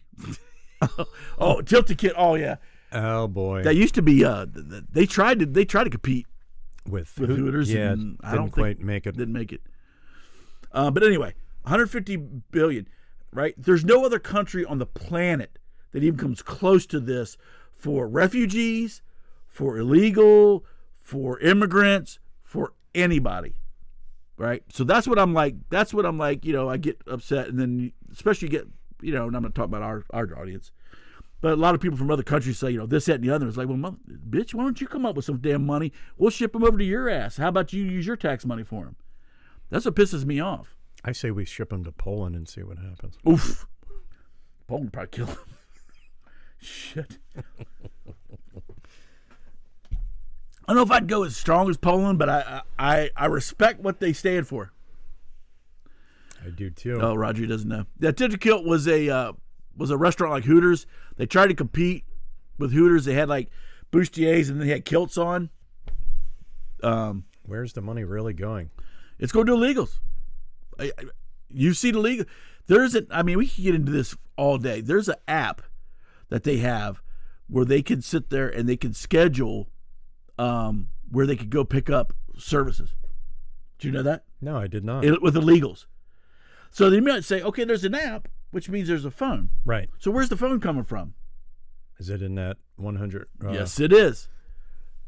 S1: Oh, tilty kilt. Oh yeah.
S2: Oh boy.
S1: That used to be. They tried to compete
S2: with
S1: Hooters.
S2: Yeah,
S1: and I
S2: didn't quite make it.
S1: Didn't make it. But anyway, 150 billion. Right? There's no other country on the planet that even comes close to this for refugees, for illegal, for immigrants, for anybody. Right? So that's what I'm like. I get upset, and then especially get, and I'm not talking about our audience, but a lot of people from other countries say, this, that, and the other. It's like, well, bitch, why don't you come up with some damn money? We'll ship them over to your ass. How about you use your tax money for them? That's what pisses me off.
S2: I say we ship them to Poland and see what happens.
S1: Oof. Poland would probably kill him. Shit. I don't know if I'd go as strong as Poland, but I respect what they stand for.
S2: I do too.
S1: Oh, Roger doesn't know. Yeah, Tenterkilt was a restaurant like Hooters. They tried to compete with Hooters. They had like bustiers and then they had kilts on.
S2: Where's the money really going?
S1: It's going to illegals. You see the legal. We can get into this all day. There's an app that they have where they can sit there and they can schedule where they could go pick up services. Did you know that?
S2: No, I did not.
S1: With illegals. So they might say, okay, there's an app, which means there's a phone.
S2: Right.
S1: So where's the phone coming from?
S2: Is it in that 100?
S1: Yes, it is.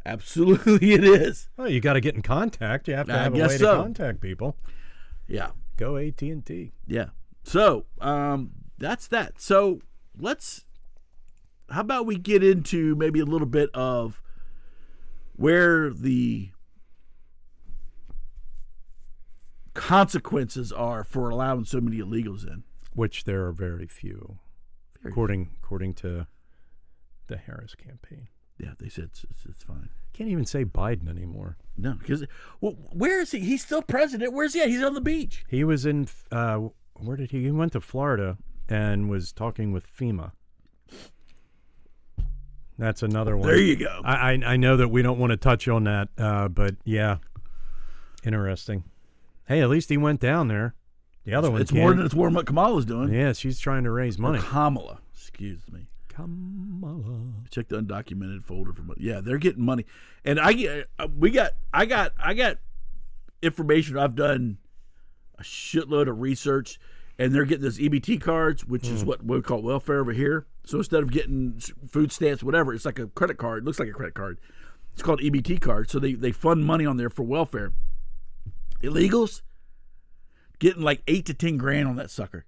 S1: Absolutely, it is.
S2: Well, you got to get in contact. You have to have a way to contact people.
S1: Yeah.
S2: Go AT&T.
S1: Yeah. So that's that. So how about we get into maybe a little bit of where the consequences are for allowing so many illegals in.
S2: Which there are very few, according to the Harris campaign.
S1: Yeah, they said it's fine.
S2: Can't even say Biden anymore.
S1: No, because where is he? He's still president. Where's he at? He's on the beach.
S2: He was in where did he went to Florida and was talking with FEMA. That's another one.
S1: There you go.
S2: I know that we don't want to touch on that, but yeah, interesting. Hey, at least he went down there. The other one,
S1: it's more than what Kamala's doing.
S2: Yeah, she's trying to raise money.
S1: Or Kamala, excuse me.
S2: Kamala.
S1: Check the undocumented folder for money. Yeah, they're getting money, and I got information. I've done a shitload of research, and they're getting this EBT cards, which is what we call welfare over here. So instead of getting food stamps, whatever, it's like a credit card. It looks like a credit card. It's called EBT card. So they fund money on there for welfare. Illegals getting like 8 to 10 grand on that sucker.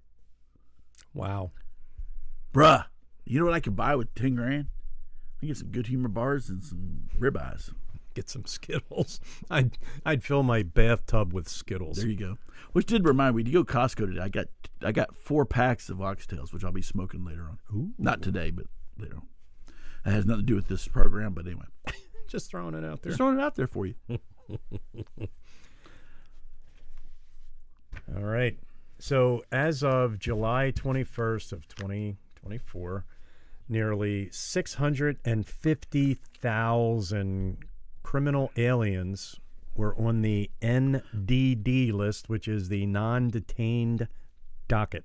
S2: Wow,
S1: bruh. You know what I could buy with 10 grand? I can get some good humor bars and some ribeyes.
S2: Get some Skittles. I'd fill my bathtub with Skittles.
S1: There you go. Which did remind me, to go to Costco today, I got 4 packs of oxtails, which I'll be smoking later on.
S2: Ooh.
S1: Not today, but later on. It has nothing to do with this program, but anyway.
S2: Just throwing it out there.
S1: Just throwing it out there for you.
S2: All right. So as of July 21st of 2024, nearly 650,000 criminal aliens were on the NDD list, which is the non-detained docket.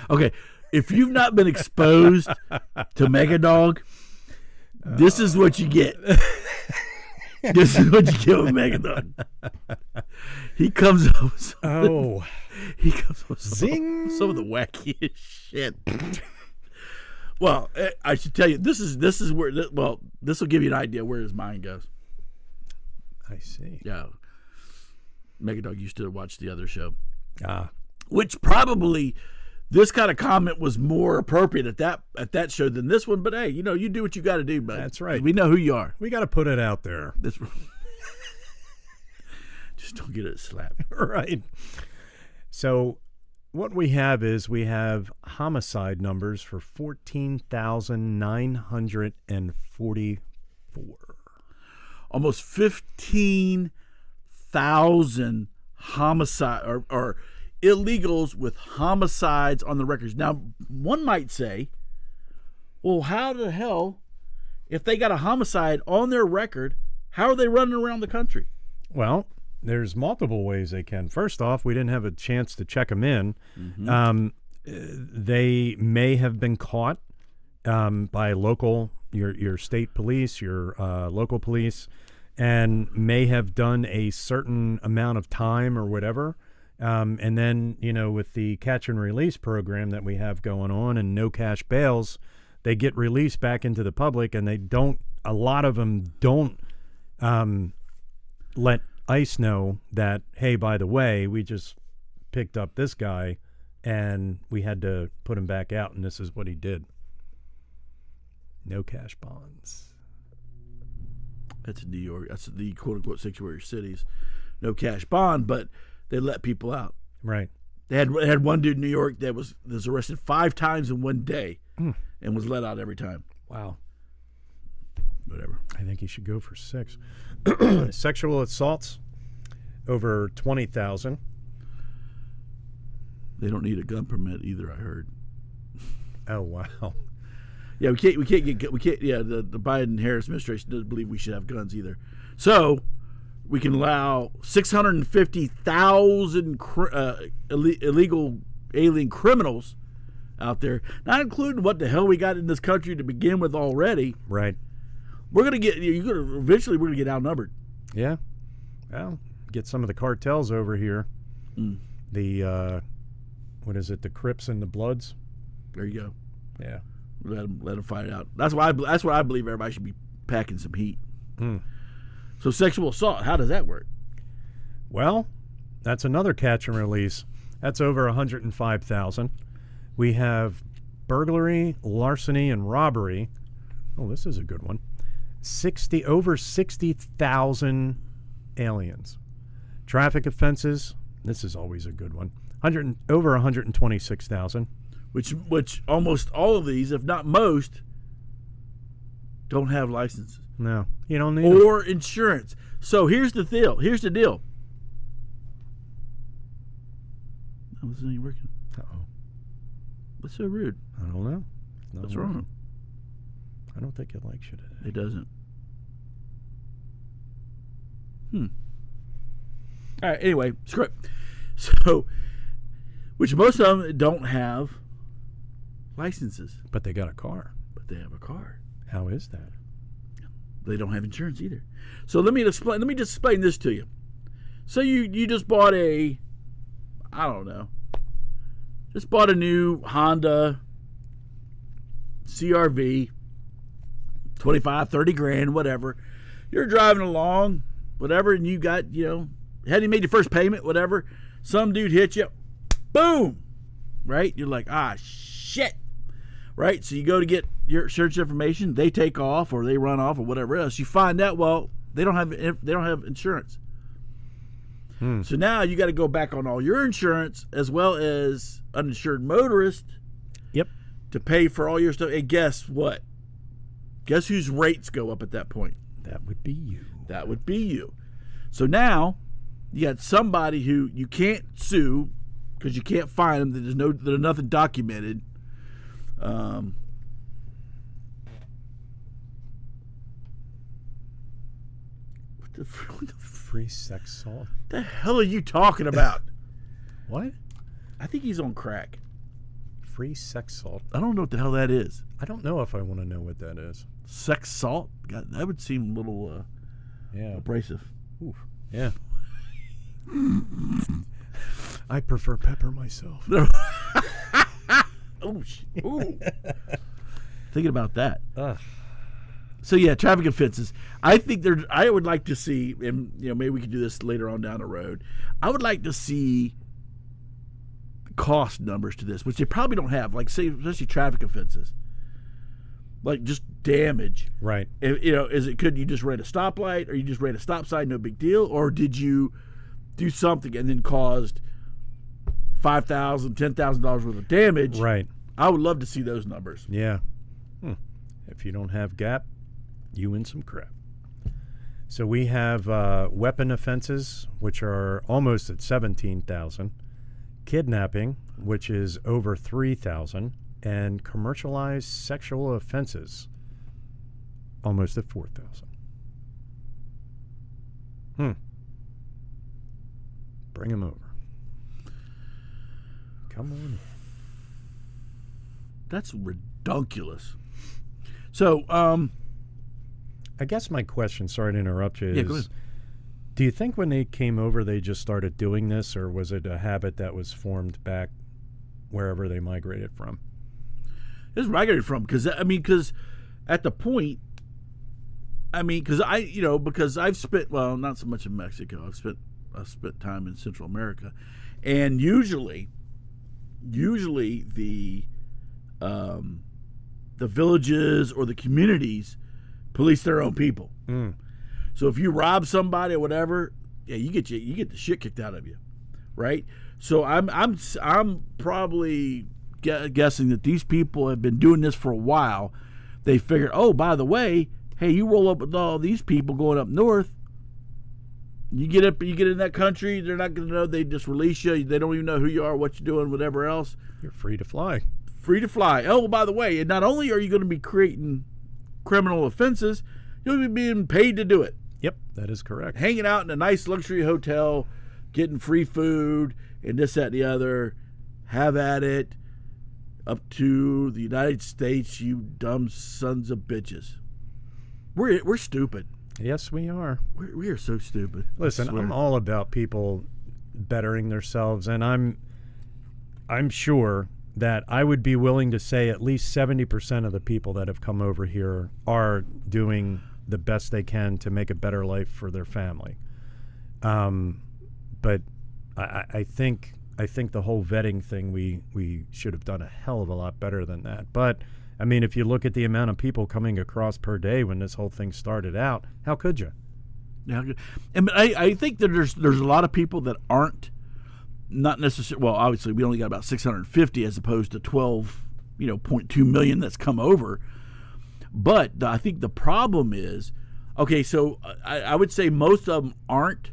S1: Okay, if you've not been exposed to Megadog, this is what you get. This is what you get with Megadog. He comes up with some, he comes up with some of the wackiest shit. Well, I should tell you, this is where, well, this will give you an idea where his mind goes.
S2: I see.
S1: Yeah. Megadog used to watch the other show.
S2: Ah.
S1: Which probably this kind of comment was more appropriate at that show than this one. But hey, you do what you got to do, buddy.
S2: That's right.
S1: We know who you are.
S2: We got to put it out there.
S1: Just don't get it slapped.
S2: Right. So what we have homicide numbers for 14,944.
S1: Almost 15,000 homicide or illegals with homicides on the records. Now, one might say, well, how the hell, if they got a homicide on their record, how are they running around the country?
S2: Well, there's multiple ways they can. First off, we didn't have a chance to check them in.
S1: Mm-hmm.
S2: They may have been caught by your state police, your local police, and may have done a certain amount of time or whatever. And then, with the catch and release program that we have going on and no cash bails, they get released back into the public, and a lot of them don't let ICE know that, hey, by the way, we just picked up this guy and we had to put him back out, and this is what he did. No cash bonds.
S1: That's in New York. That's the quote-unquote sanctuary cities. No cash bond, but they let people out.
S2: Right.
S1: They had one dude in New York that was arrested 5 times in one day and was let out every time.
S2: Wow.
S1: Whatever.
S2: I think he should go for 6. Sexual assaults, over 20,000.
S1: They don't need a gun permit either, I heard.
S2: Oh, wow.
S1: Yeah, we can't. Yeah, the Biden-Harris administration doesn't believe we should have guns either. So we can allow 650,000 illegal alien criminals out there, not including what the hell we got in this country to begin with already.
S2: Right.
S1: We're gonna get. Eventually, we're gonna get outnumbered.
S2: Yeah. Well, get some of the cartels over here. The what is it? The Crips and the Bloods.
S1: There you go.
S2: Yeah.
S1: Let them fight it out. That's what I believe. Everybody should be packing some heat. So sexual assault. How does that work?
S2: Well, that's another catch and release. That's over 105,000. We have burglary, larceny, and robbery. Oh, this is a good one. Over 60,000 aliens. Traffic offenses. This is always a good one. Over 126,000.
S1: Which almost all of these, if not most, don't have licenses.
S2: No, you don't need
S1: or insurance. So here's the deal. Oh, this isn't working.
S2: Uh-oh.
S1: What's so rude?
S2: I don't know.
S1: What's wrong?
S2: I don't think it likes you today.
S1: It doesn't. All right. Anyway, screw it. So, which most of them don't have licenses.
S2: But they got a car.
S1: But they have a car.
S2: How is that?
S1: They don't have insurance either. So let me just explain this to you. So you just bought a new Honda CRV, 25, 30 grand, whatever. You're driving along, whatever, and you got, hadn't you made your first payment, whatever. Some dude hits you, boom, right? You're like, shit, right? So you go to get your insurance information. They take off or they run off or whatever else. You find out, well, they don't have insurance. So now you got to go back on all your insurance as well as uninsured motorist.
S2: Yep.
S1: To pay for all your stuff. And guess what? Guess whose rates go up at that point?
S2: That would be you.
S1: That would be you. So now you got somebody who you can't sue because you can't find them. There's nothing documented. What the
S2: free sex assault?
S1: The hell are you talking about?
S2: What?
S1: I think he's on crack.
S2: Free sex assault.
S1: I don't know what the hell that is.
S2: I don't know if I want to know what that is.
S1: Sex assault? God, that would seem a little abrasive.
S2: Oof. Yeah. I prefer pepper myself.
S1: Ooh. Thinking about that.
S2: Ugh.
S1: So yeah, traffic offenses. I think I would like to see, and maybe we can do this later on down the road. I would like to see cost numbers to this, which they probably don't have. Like, say, especially traffic offenses, like just damage.
S2: Right.
S1: Could you just rent a stoplight, or you just rent a stop sign, no big deal, or did you do something and then caused $5,000, $10,000 worth of damage?
S2: Right.
S1: I would love to see those numbers.
S2: Yeah. If you don't have gap, you in some crap. So we have weapon offenses, which are almost at 17,000, kidnapping, which is over 3,000, and commercialized sexual offenses, almost at 4,000. Bring them over. Come on in.
S1: That's redunculous. So,
S2: I guess my question, sorry to interrupt you,
S1: go ahead.
S2: Do you think when they came over they just started doing this, or was it a habit that was formed back wherever they migrated from?
S1: This is where I got it from, because at the point, because I've spent, well, not so much in Mexico. I've spent time in Central America, and usually the villages or the communities police their own people. So if you rob somebody or whatever, yeah, you get the shit kicked out of you, right? So I'm probably guessing that these people have been doing this for a while. They figured, oh, by the way, hey, you roll up with all these people going up north. You get in that country, they're not going to know. They just release you. They don't even know who you are, what you're doing, whatever else.
S2: You're free to fly.
S1: Free to fly. Oh, by the way, and not only are you going to be creating criminal offenses, you'll be being paid to do it.
S2: Yep, that is correct.
S1: Hanging out in a nice luxury hotel, getting free food, and this, that, and the other. Have at it. Up to the United States, you dumb sons of bitches. We're stupid.
S2: Yes, we are.
S1: We are so stupid.
S2: Listen, I'm all about people bettering themselves, and I'm sure that I would be willing to say at least 70% of the people that have come over here are doing the best they can to make a better life for their family. But I think the whole vetting thing, we should have done a hell of a lot better than that. But I mean, if you look at the amount of people coming across per day when this whole thing started out, how could you?
S1: Yeah, and I think that there's a lot of people that aren't, not necessarily. Well, obviously we only got about 650 as opposed to 0.2 million that's come over. But I think the problem is, okay, so I would say most of them aren't,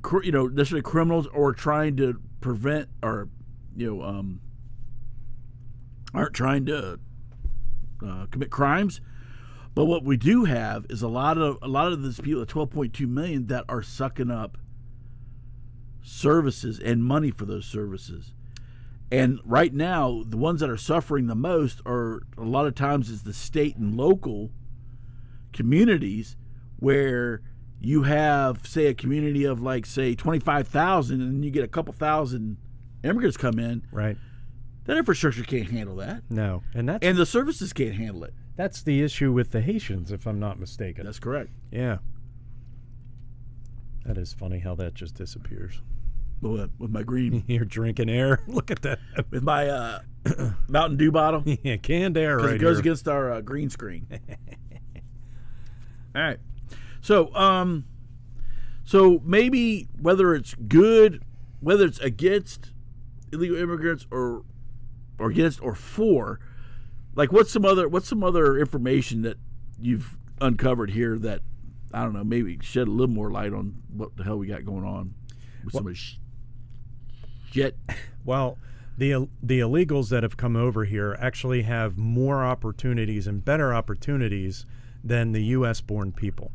S1: necessarily criminals or trying to prevent or, aren't trying to commit crimes. But what we do have is a lot of these people, the 12.2 million, that are sucking up services and money for those services. And right now, the ones that are suffering the most are a lot of times is the state and local communities, where you have, say, a community of like, say, 25,000, and you get a couple thousand immigrants come in.
S2: Right.
S1: That infrastructure can't handle that.
S2: No, and
S1: the services can't handle it.
S2: That's the issue with the Haitians, if I'm not mistaken.
S1: That's correct.
S2: Yeah. That is funny how that just disappears.
S1: With my green.
S2: You're drinking air. Look at that.
S1: With my Mountain Dew bottle.
S2: Yeah, canned air right here.
S1: It goes against our green screen. All right. So maybe whether it's good, whether it's against illegal immigrants or against or for, like what's some other information that you've uncovered here that, I don't know, maybe shed a little more light on what the hell we got going on with some of this shit.
S2: Well, the illegals that have come over here actually have more opportunities and better opportunities than the U.S.-born people,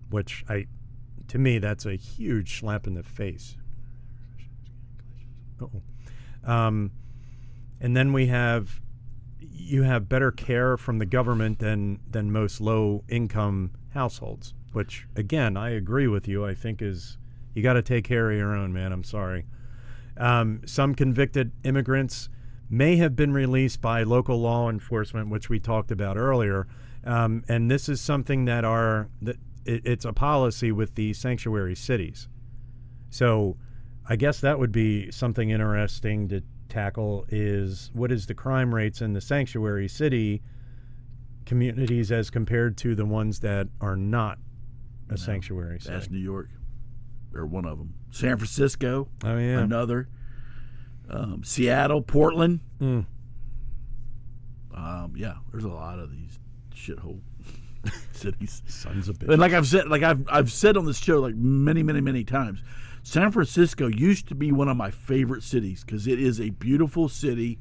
S2: which to me, that's a huge slap in the face. And then you have better care from the government than most low-income households, which, again, I agree with you. I think you got to take care of your own, man. I'm sorry. Some convicted immigrants may have been released by local law enforcement, which we talked about earlier. And this is something it's a policy with the sanctuary cities. So I guess that would be something interesting to tackle, is what is the crime rates in the sanctuary city communities as compared to the ones that are not a sanctuary city.
S1: That's New York. Or one of them. San Francisco.
S2: Oh, yeah.
S1: Another. Seattle, Portland. Yeah, there's a lot of these shithole cities.
S2: Sons of bitches.
S1: And like I've said on this show like many, many, many times, San Francisco used to be one of my favorite cities because it is a beautiful city.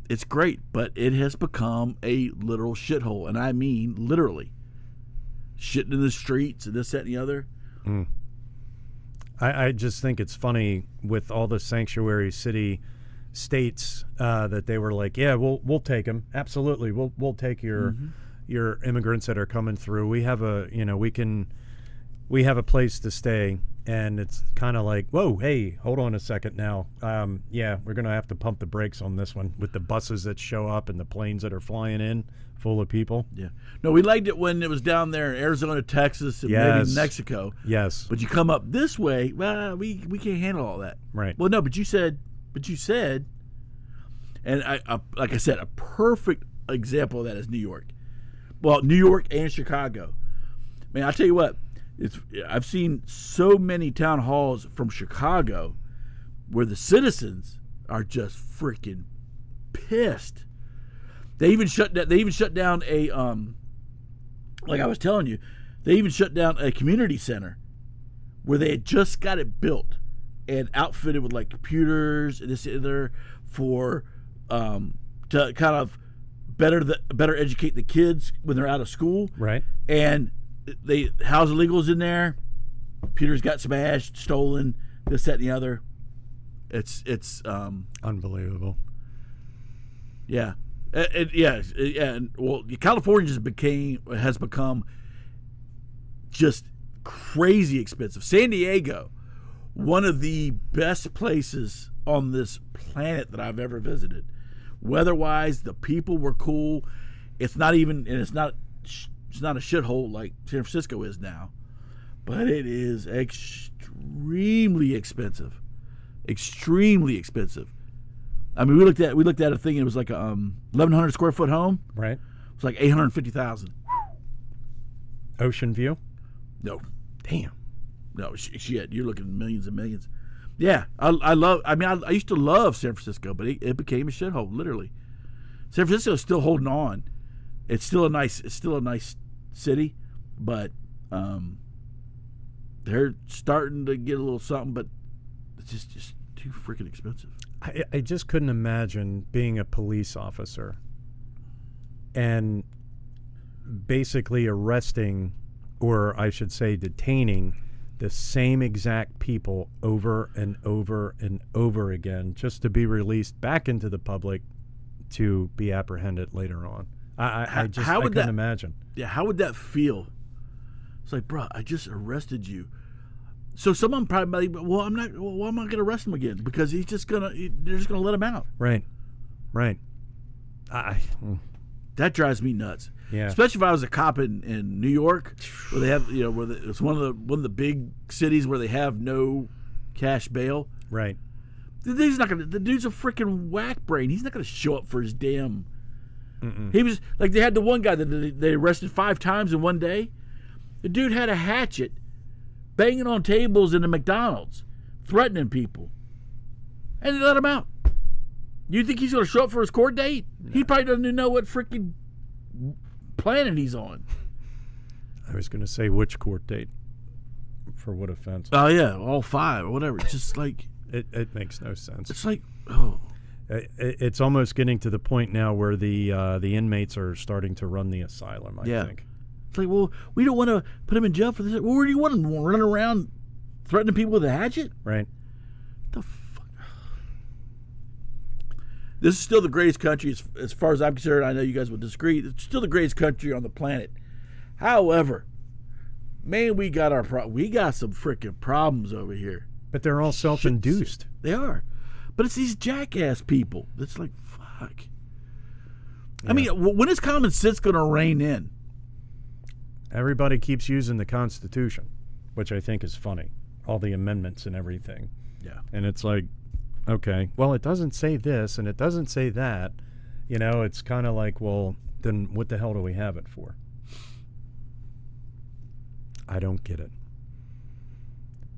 S1: It's great, but it has become a literal shithole, and I mean literally. Shitting in the streets and this, that, and the other.
S2: I just think it's funny with all the sanctuary city states that they were like, yeah, we'll take them. Absolutely, we'll take your immigrants that are coming through. We have we have a place to stay, and it's kind of like, whoa, hey, hold on a second now. Yeah, we're gonna have to pump the brakes on this one with the buses that show up and the planes that are flying in full of people.
S1: Yeah. No, we liked it when it was down there in Arizona, Texas, and maybe Mexico.
S2: Yes.
S1: But you come up this way, well, we can't handle all that.
S2: Right.
S1: Well, no, but you said, and I like I said, a perfect example of that is New York. Well, New York and Chicago. Man, I tell you what, I've seen so many town halls from Chicago where the citizens are just freaking pissed. They even shut down a like I was telling you, they even shut down a community center where they had just got it built and outfitted with like computers and this and there for to kind of better educate the kids when they're out of school.
S2: Right.
S1: And they house illegals in there. Computers got smashed, stolen, this, that, and the other. It's
S2: unbelievable.
S1: Yeah. And well, California has become just crazy expensive. San Diego, one of the best places on this planet that I've ever visited. Weather-wise, the people were cool. It's not a shithole like San Francisco is now, but it is extremely expensive. Extremely expensive. I mean, we looked at a thing. It was like a 1,100 square foot home.
S2: Right.
S1: It was like $850,000.
S2: Ocean view.
S1: No,
S2: Damn.
S1: no, shit. You're looking at millions and millions. Yeah, I used to love San Francisco, but it became a shithole. Literally, San Francisco is still holding on. It's still a nice city, but they're starting to get a little something. But it's just too freaking expensive.
S2: I just couldn't imagine being a police officer and basically arresting, or I should say detaining, the same exact people over and over and over again just to be released back into the public to be apprehended later on. I couldn't imagine.
S1: Yeah, how would that feel? It's like, bro, I just arrested you. So someone probably, well, I'm not going to arrest him again because they're just going to let him out.
S2: Right.
S1: That drives me nuts.
S2: Yeah.
S1: Especially if I was a cop in New York, where they have, it's one of the big cities where they have no cash bail.
S2: Right.
S1: The dude's a freaking whack brain. He's not going to show up for his damn.
S2: Mm-mm.
S1: He was like, they had the one guy that they arrested 5 times in one day. The dude had a hatchet, banging on tables in the McDonald's, threatening people, and they let him out. You think he's going to show up for his court date? No. He probably doesn't even know what freaking planet he's on.
S2: I was going to say which court date for what offense.
S1: Oh yeah, all 5 or whatever. It's just like
S2: it makes no sense.
S1: It's like, oh,
S2: it's almost getting to the point now where the inmates are starting to run the asylum. I think.
S1: It's like, well, we don't want to put him in jail for this. Well, where do you want him running around threatening people with a hatchet?
S2: Right.
S1: The fuck. This is still the greatest country as far as I'm concerned. I know you guys will disagree. It's still the greatest country on the planet. However, man, we got some freaking problems over here.
S2: But they're all self-induced.
S1: They are. But it's these jackass people. It's like, fuck. Yeah. I mean, when is common sense going to reign in?
S2: Everybody keeps using the Constitution, which I think is funny. All the amendments and everything.
S1: Yeah.
S2: And it's like, okay, well, it doesn't say this and it doesn't say that. It's kind of like, well, then what the hell do we have it for? I don't get it.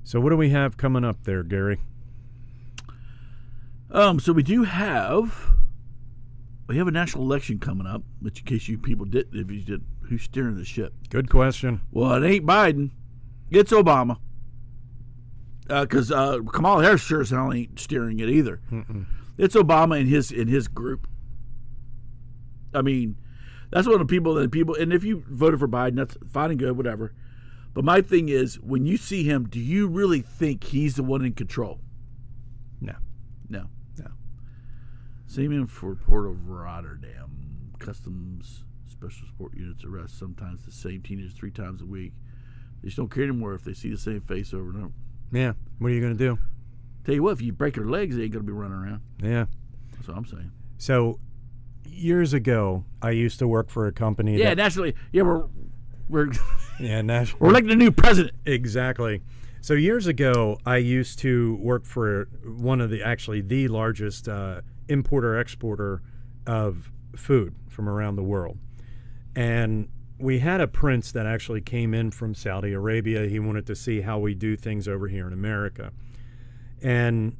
S2: So what do we have coming up there, Gary?
S1: So we have a national election coming up, which in case you people if you did, who's steering the ship?
S2: Good question.
S1: Well, it ain't Biden. It's Obama. Because Kamala Harris sure as hell ain't steering it either.
S2: Mm-mm.
S1: It's Obama and his group. I mean, that's one of the people, and if you voted for Biden, that's fine and good, whatever. But my thing is, when you see him, do you really think he's the one in control?
S2: No.
S1: Same for Port of Rotterdam. Customs Special Support Units arrest sometimes the same teenagers 3 times a week. They just don't care anymore if they see the same face over and over.
S2: Yeah. What are you going to do?
S1: Tell you what, if you break their legs, they ain't going to be running around.
S2: Yeah.
S1: That's what I'm saying.
S2: So, years ago, I used to work for a company.
S1: Yeah, nationally. Yeah, we're
S2: yeah, nationally.
S1: We're like the new president.
S2: Exactly. So years ago, I used to work for one of the largest importer-exporter of food from around the world. And we had a prince that actually came in from Saudi Arabia. He wanted to see how we do things over here in America. And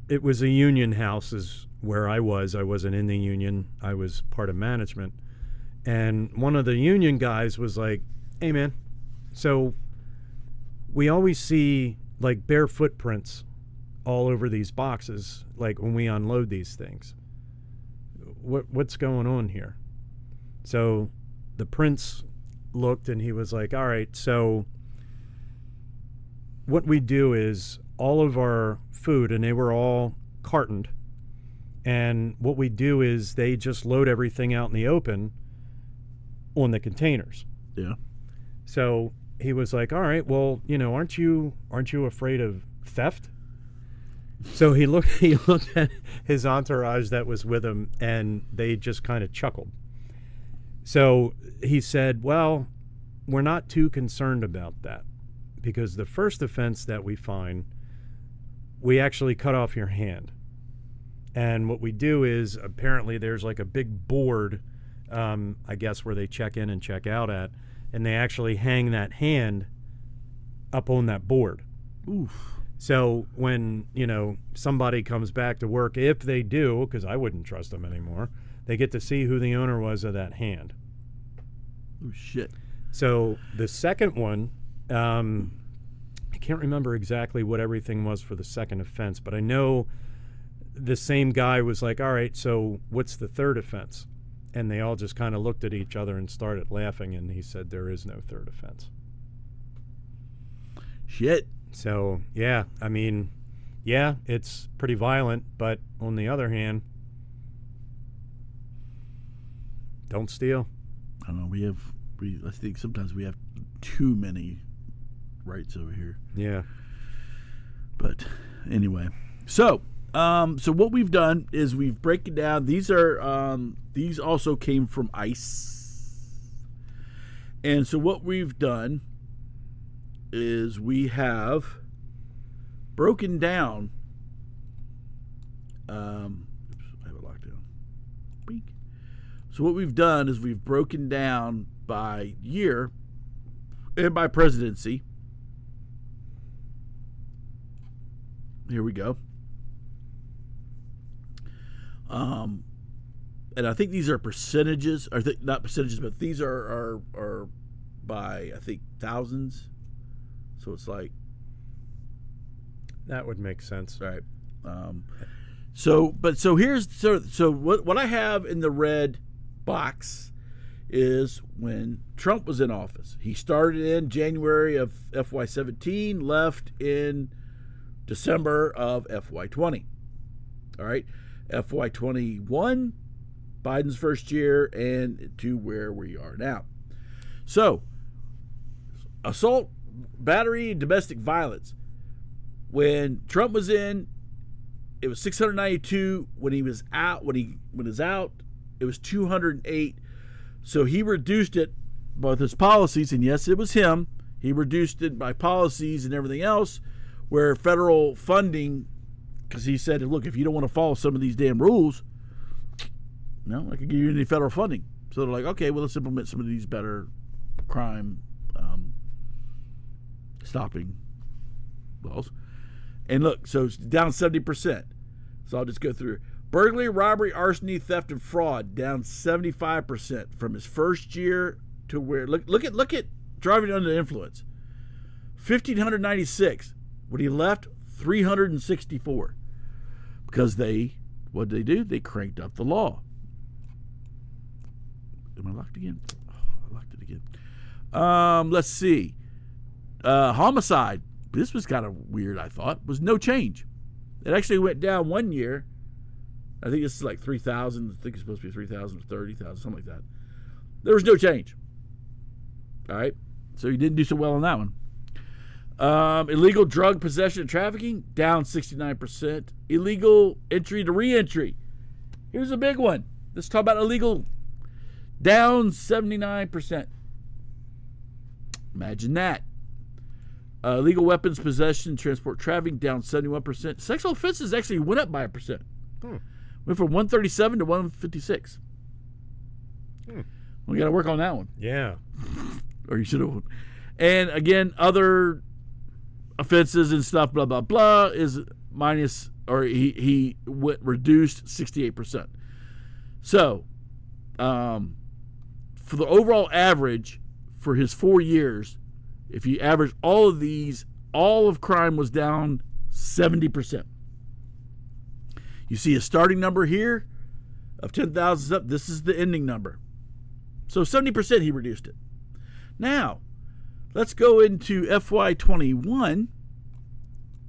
S2: it was a union house is where I was. I wasn't in the union. I was part of management. And one of the union guys was like, hey, man, so we always see like bare footprints all over these boxes, like when we unload these things. What's going on here? So the prince looked and he was like, all right, so what we do is all of our food, and they were all cartoned, and what we do is they just load everything out in the open on the containers.
S1: Yeah.
S2: So he was like, all right, well, aren't you afraid of theft? So he looked at his entourage that was with him, and they just kind of chuckled. So he said, well, we're not too concerned about that, because the first offense that we find, we actually cut off your hand. And what we do is, apparently there's like a big board, I guess, where they check in and check out at, and they actually hang that hand up on that board.
S1: Oof.
S2: So when, somebody comes back to work, if they do, because I wouldn't trust them anymore, they get to see who the owner was of that hand.
S1: Oh, shit.
S2: So the second one, I can't remember exactly what everything was for the second offense, but I know the same guy was like, all right, so what's the third offense? And they all just kind of looked at each other and started laughing, and he said there is no third offense.
S1: Shit.
S2: So, yeah, I mean, yeah, it's pretty violent, but on the other hand, don't steal.
S1: I don't know. I think sometimes we have too many rights over here.
S2: Yeah.
S1: But anyway, so what we've done is we've broken down. These also came from ICE, and so what we've done is we have broken down. Oops, I have it locked down. Beak. So what we've done is we've broken down by year and by presidency. Here we go. And I think these are percentages, or not percentages, but these are by, I think, thousands. So it's like,
S2: that would make sense.
S1: right. So what I have in the red box is when Trump was in office. He started in January of FY17, left in December of FY20. All right. FY21, Biden's first year, and to where we are now. So, assault, battery, and domestic violence. When Trump was in, it was 692. When he was out, it was 208. So he reduced it by his policies, and yes, it was him. He reduced it by policies and everything else, where federal funding, because he said, look, if you don't want to follow some of these damn rules, no, I can give you any federal funding. So they're like, okay, well, let's implement some of these better crime stopping laws. And look, so it's down 70%. So I'll just go through. Burglary, robbery, arson, theft, and fraud down 75% from his first year to where, look at driving under the influence. 1,596. When he left, 364. Because what did they do? They cranked up the law. Am I locked again? Oh, I locked it again. Let's see. Homicide. This was kind of weird, I thought. Was no change. It actually went down 1 year. I think it's like 3,000. I think it's supposed to be 3,000 or 30,000, something like that. There was no change. All right. So he didn't do so well on that one. Illegal drug possession and trafficking, down 69%. Illegal entry to re-entry. Here's a big one. Let's talk about illegal. Down 79%. Imagine that. Illegal weapons possession, transport, trafficking, down 71%. Sexual offenses actually went up by 1%. Went from 137 to 156. We got to work on that one.
S2: Yeah.
S1: Or you should have. And again, other offenses and stuff, blah, blah, blah, is minus, or he reduced 68%. So, for the overall average for his 4 years, if you average all of these, all of crime was down 70%. You see a starting number here of 10,000 up. This is the ending number. So 70% he reduced it. Now, let's go into FY21.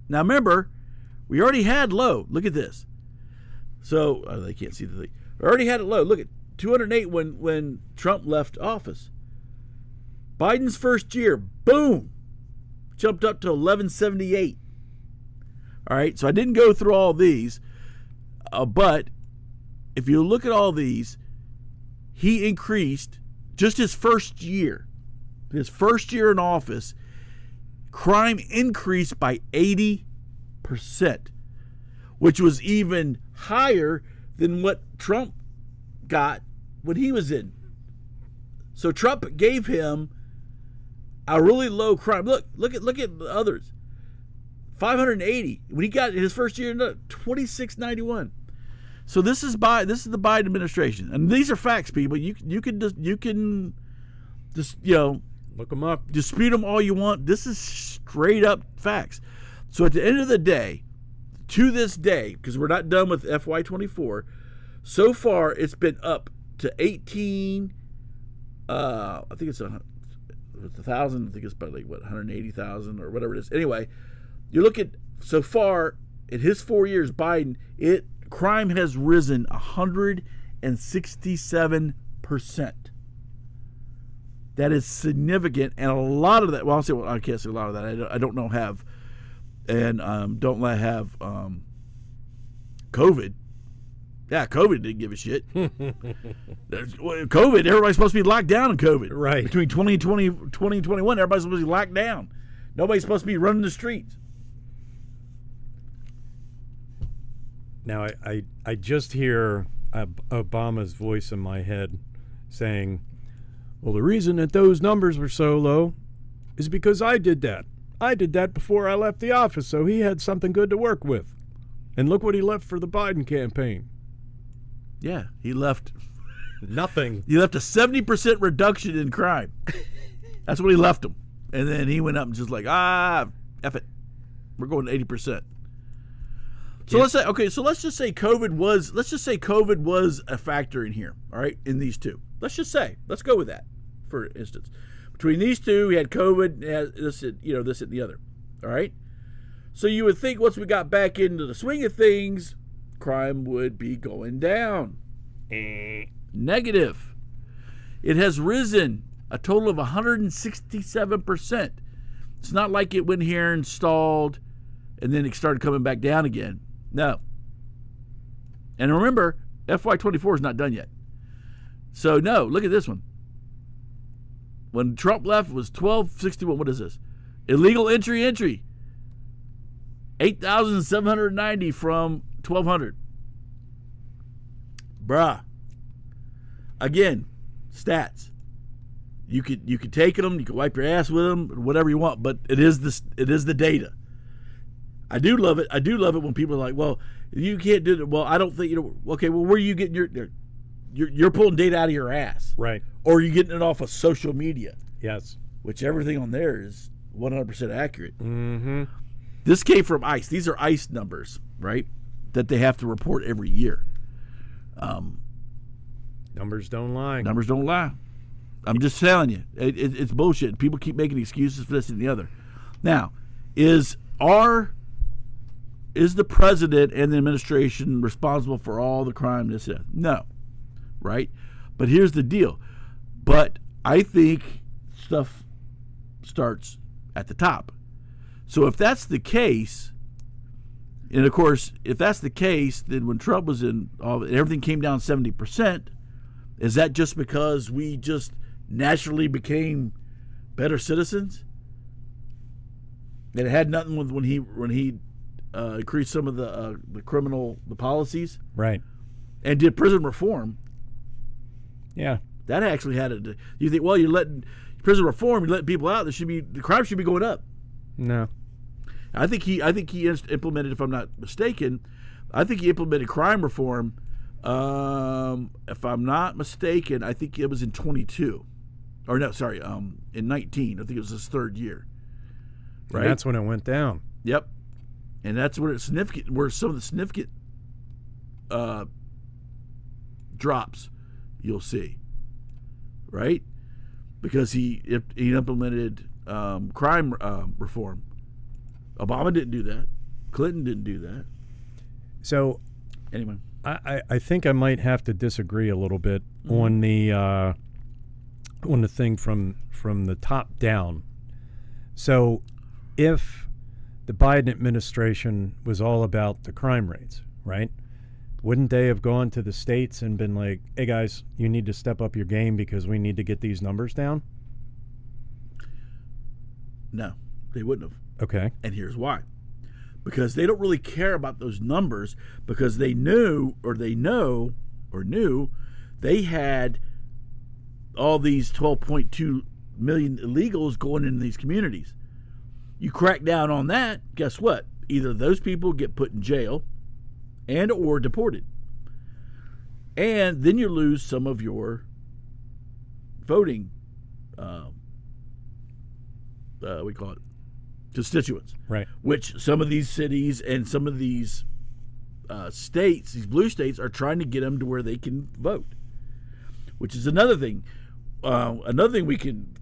S1: Now remember, we already had low. Look at this. So, they can't see the thing. We already had it low. Look at 208 when Trump left office. Biden's first year, boom, jumped up to 1178. All right, so I didn't go through all these, but if you look at all these, he increased just his first year in office, crime increased by 80%, which was even higher than what Trump got when he was in. So Trump gave him a really low crime. Look at the others. 580 when he got his first year, 2691. So this is the Biden administration, and these are facts, people. You can just
S2: Look them up.
S1: dispute them all you want. This is straight up facts. So at the end of the day, to this day, because we're not done with FY24, so far it's been up to 18. I think it's 1,000. I think it's about 180,000 or whatever it is. Anyway, you look at so far in his 4 years, Biden, crime has risen 167%. That is significant, and a lot of that. Well, I can't say a lot of that. I don't know have, and don't let have COVID. Yeah, COVID didn't give a shit. COVID, everybody's supposed to be locked down in COVID.
S2: Right.
S1: Between 2020 and 2021, everybody's supposed to be locked down. Nobody's supposed to be running the streets.
S2: Now, I just hear Obama's voice in my head saying, well, the reason that those numbers were so low is because I did that. I did that before I left the office, so he had something good to work with. And look what he left for the Biden campaign.
S1: Yeah, he left
S2: nothing.
S1: He left a 70% reduction in crime. That's what he left him. And then he went up and just F it. We're going to 80%. So let's just say COVID was a factor in here, all right, in these two. Let's go with that, for instance. Between these two, we had COVID, this and the other, all right? So you would think once we got back into the swing of things, crime would be going down. Negative. It has risen a total of 167%. It's not like it went here and stalled and then it started coming back down again. No. And remember, FY24 is not done yet. So, no, look at this one. When Trump left, it was 1261. What is this? Illegal entry. 8,790 from 1,200. Bruh. Again, stats. You could take them, you could wipe your ass with them, whatever you want, but it is the data. I do love it. I do love it when people are like, well, you can't do it. Well, I don't think, okay, well, where are you getting you're pulling data out of your ass.
S2: Right.
S1: Or you're getting it off of social media.
S2: Yes.
S1: Which everything on there is 100% accurate.
S2: Mm-hmm.
S1: This came from ICE. These are ICE numbers, right? That they have to report every year.
S2: Numbers don't lie.
S1: Numbers don't lie. I'm just telling you. It's bullshit. People keep making excuses for this and the other. Now, is the president and the administration responsible for all the crime this is? No. Right? But here's the deal. But I think stuff starts at the top. So if that's the case, and of course, if that's the case, then when Trump was in, everything came down 70%. Is that just because we just naturally became better citizens? And it had nothing with when he increased some of the policies,
S2: right,
S1: and did prison reform.
S2: Yeah.
S1: That actually had it. You think, well, you're letting prison reform, you're letting people out. The crime should be going up.
S2: No.
S1: I think he implemented, if I'm not mistaken, I think he implemented crime reform. If I'm not mistaken, I think it was in 22, or no, sorry, in 19. I think it was his third year. Right.
S2: And that's when it went down.
S1: Yep. And that's where it's significant. Where some of the significant drops you'll see. Right, because he implemented crime reform. Obama didn't do that. Clinton didn't do that.
S2: So,
S1: anyway,
S2: I think I might have to disagree a little bit on the thing from the top down. So, if the Biden administration was all about the crime rates, right? Wouldn't they have gone to the states and been like, "Hey guys, you need to step up your game because we need to get these numbers down"?
S1: No, they wouldn't have.
S2: Okay.
S1: And here's why. Because they don't really care about those numbers, because they knew they had all these 12.2 million illegals going into these communities. You crack down on that, guess what? Either those people get put in jail and or deported. And then you lose some of your voting we call it constituents.
S2: Right.
S1: Which some of these cities and some of these states, these blue states, are trying to get them to where they can vote. Which is another thing. Another thing we can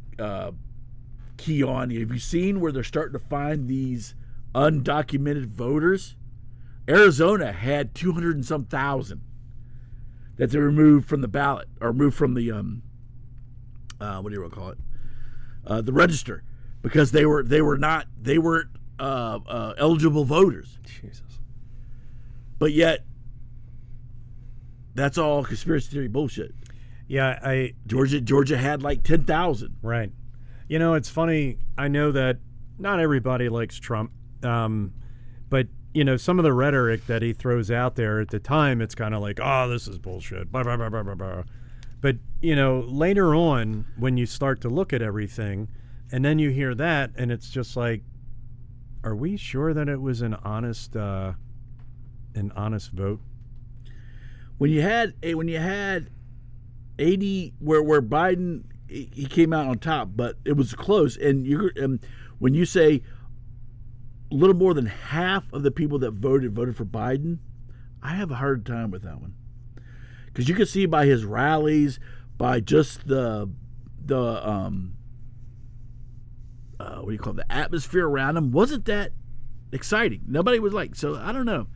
S1: key on. Have you seen where they're starting to find these undocumented voters? Arizona had 200 and some thousand that they removed from the ballot, or removed from the what do you want to call it? The register, because they weren't eligible voters.
S2: Jesus.
S1: But yet, that's all conspiracy theory bullshit.
S2: Yeah,
S1: Georgia had like 10,000.
S2: Right. You know, it's funny. I know that not everybody likes Trump, but you know, some of the rhetoric that he throws out there at the time, it's kind of like, oh, this is bullshit. Blah, blah, blah, blah, blah, blah. But you know, later on, when you start to look at everything, and then you hear that, and it's just like, are we sure that it was an honest vote?
S1: When you had 80, where Biden, he came out on top, but it was close. And when you say a little more than half of the people that voted for Biden, I have a hard time with that one, because you can see by his rallies, by just the what do you call it, the atmosphere around him wasn't that exciting. Nobody was like, so I don't know.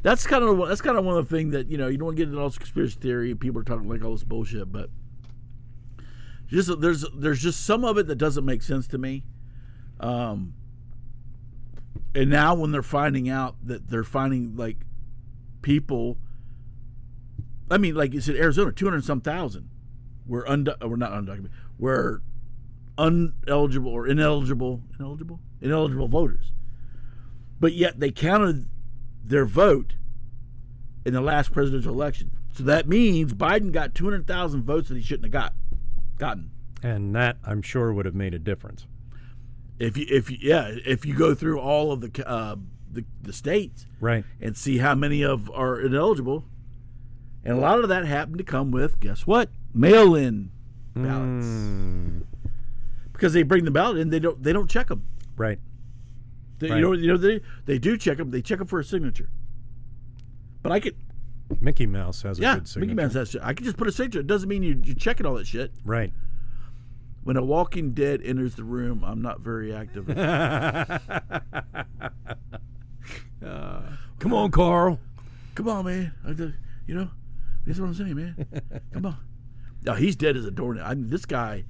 S1: That's kind of one of the things that, you know, you don't want to get into all this conspiracy theory and people are talking like all this bullshit, but just there's just some of it that doesn't make sense to me. And now when they're finding out that they're finding like people, I mean, like you said, Arizona, 200 some thousand were not undocumented, were ineligible voters, but yet they counted their vote in the last presidential election. So that means Biden got 200,000 votes that he shouldn't have gotten. And
S2: that, I'm sure, would have made a difference.
S1: If you go through all of the states,
S2: right,
S1: and see how many are ineligible, and a lot of that happened to come with, guess what? Mail-in ballots. Because they bring the ballot in, they don't check them.
S2: Right.
S1: They do check them. They check them for a signature. But I could.
S2: Mickey Mouse has a good signature.
S1: Mickey Mouse has. I could just put a signature. It doesn't mean you're checking all that shit.
S2: Right.
S1: When a walking dead enters the room, I'm not very active. Come on, Carl. Come on, man. You know, that's what I'm saying, man. Come on. No, he's dead as a doornail. I mean, this guy.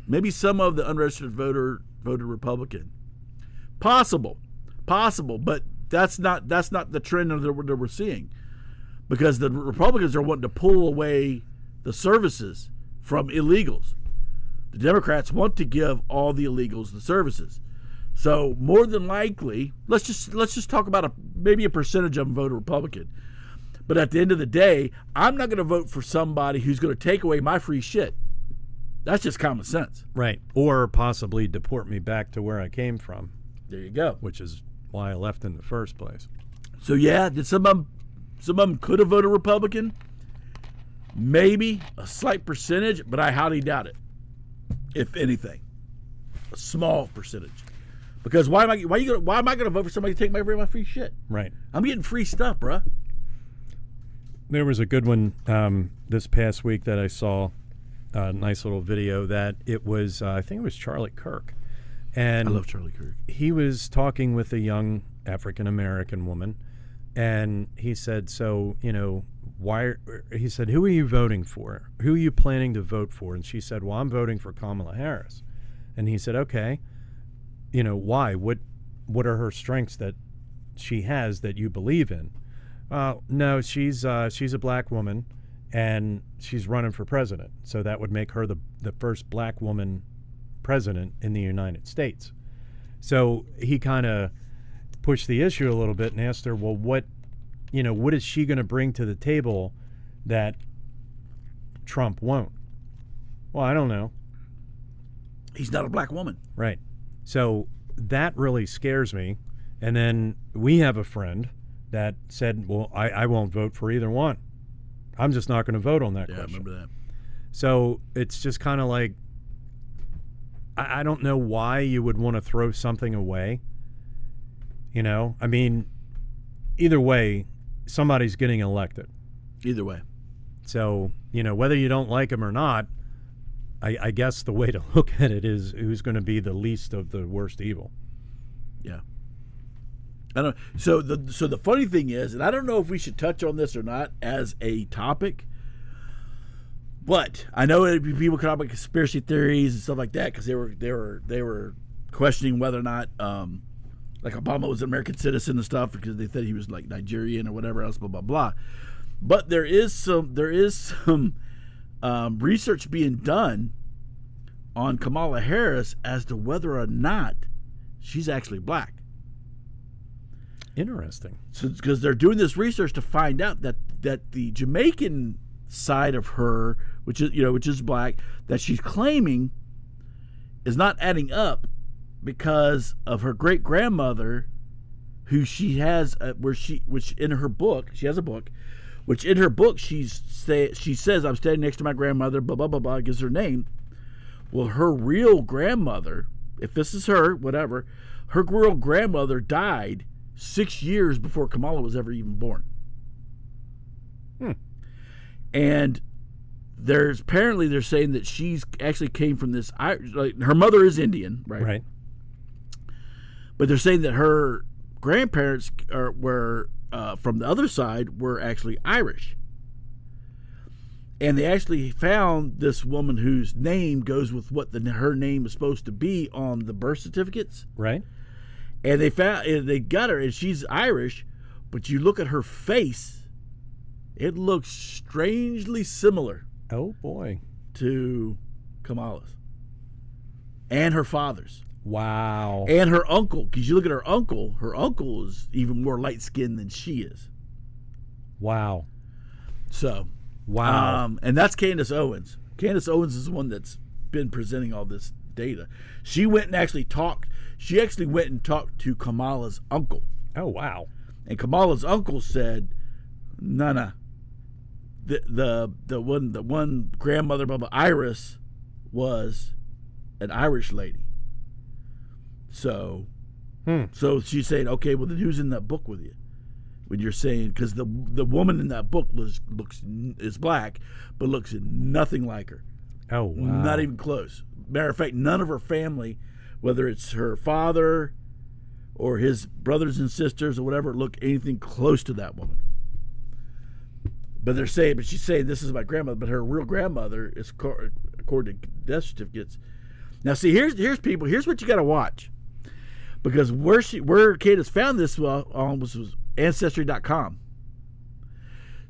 S1: Maybe some of the unregistered voted Republican. Possible, but that's not the trend that we're seeing, because the Republicans are wanting to pull away the services from illegals. The Democrats want to give all the illegals the services. So more than likely, let's just talk about maybe a percentage of them vote Republican. But at the end of the day, I'm not going to vote for somebody who's going to take away my free shit. That's just common sense.
S2: Right. Or possibly deport me back to where I came from.
S1: There you go.
S2: Which is why I left in the first place.
S1: So yeah, did some of them could have voted Republican? Maybe a slight percentage, but I highly doubt it. If anything, a small percentage. Because why am I going to vote for somebody to take my free shit?
S2: Right.
S1: I'm getting free stuff, bruh.
S2: There was a good one this past week that I saw. A nice little video that it was. I think it was Charlie Kirk. And
S1: I love Charlie Kirk.
S2: He was talking with a young African American woman, and he said, "So, why?" He said, "Who are you voting for? Who are you planning to vote for?" And she said, "Well, I'm voting for Kamala Harris." And he said, "Okay, why? What are her strengths that she has that you believe in?" No, she's a black woman, and she's running for president, so that would make her the first black woman president in the United States. So he kind of pushed the issue a little bit and asked her, well, what is she going to bring to the table that Trump won't? Well, I don't know.
S1: He's not a black woman.
S2: Right. So that really scares me. And then we have a friend that said, well, I won't vote for either one. I'm just not going to vote on that question.
S1: Yeah, I remember that.
S2: So it's just kind of like, I don't know why you would want to throw something away. I mean, either way, somebody's getting elected.
S1: Either way.
S2: So, whether you don't like him or not, I guess the way to look at it is who's going to be the least of the worst evil.
S1: Yeah. I don't. So the funny thing is, and I don't know if we should touch on this or not as a topic, but I know people come up with conspiracy theories and stuff like that because they were questioning whether or not like Obama was an American citizen and stuff because they thought he was like Nigerian or whatever else, blah blah blah. But there is some research being done on Kamala Harris as to whether or not she's actually black.
S2: Interesting.
S1: So because they're doing this research to find out that the Jamaican side of her, which is black, that she's claiming is not adding up because of her great grandmother, who she has, which in her book she has a book, which in her book she says I'm standing next to my grandmother, blah blah blah blah, gives her name. Well, her real grandmother, if this is her, whatever, her real grandmother died 6 years before Kamala was ever even born. And they're saying that she's actually came from this. Like, her mother is Indian, right?
S2: Right.
S1: But they're saying that her grandparents were from the other side were actually Irish. And they actually found this woman whose name goes with what her name is supposed to be on the birth certificates.
S2: Right.
S1: And they got her, and she's Irish, but you look at her face, it looks strangely similar.
S2: Oh boy.
S1: To Kamala's. And her father's.
S2: Wow.
S1: And her uncle, because you look at her uncle is even more light skinned than she is.
S2: Wow.
S1: So.
S2: Wow.
S1: And that's Candace Owens. Candace Owens is the one that's been presenting all this data. She went and actually talked to Kamala's uncle.
S2: Oh wow.
S1: And Kamala's uncle said, no. The one grandmother, blah, blah, Iris, was an Irish lady. So so she's saying, okay, well then who's in that book with you? When you're saying, because the woman in that book is black, but looks nothing like her.
S2: Oh wow.
S1: Not even close. Matter of fact, none of her family, whether it's her father or his brothers and sisters or whatever, look anything close to that woman. But she's saying this is my grandmother, but her real grandmother is, according to death certificates. Now, see, here's what you got to watch, because where Candace found this on was Ancestry.com.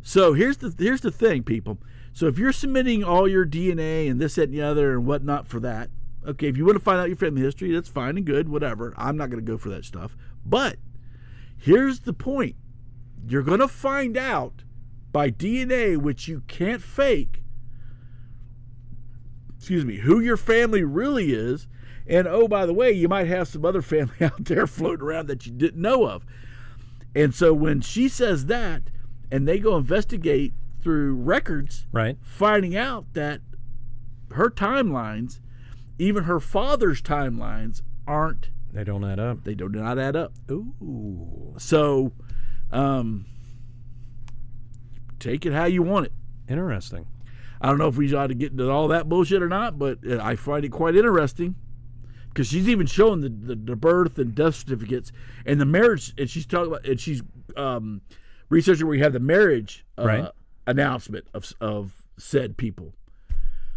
S1: So here's the thing, people. So if you're submitting all your DNA and this, that, and the other and whatnot for that, okay, if you want to find out your family history, that's fine and good, whatever. I'm not going to go for that stuff. But here's the point. You're going to find out by DNA, which you can't fake, who your family really is. And, oh, by the way, you might have some other family out there floating around that you didn't know of. And so when she says that, and they go investigate through records,
S2: right,
S1: finding out that her timelines, even her father's timelines,
S2: they don't add up.
S1: They do not add up.
S2: Ooh.
S1: So, take it how you want it.
S2: Interesting.
S1: I don't know if we ought to get into all that bullshit or not, but I find it quite interesting. Because she's even showing the birth and death certificates and the marriage, and she's talking about, and she's researching where you have the marriage announcement of said people.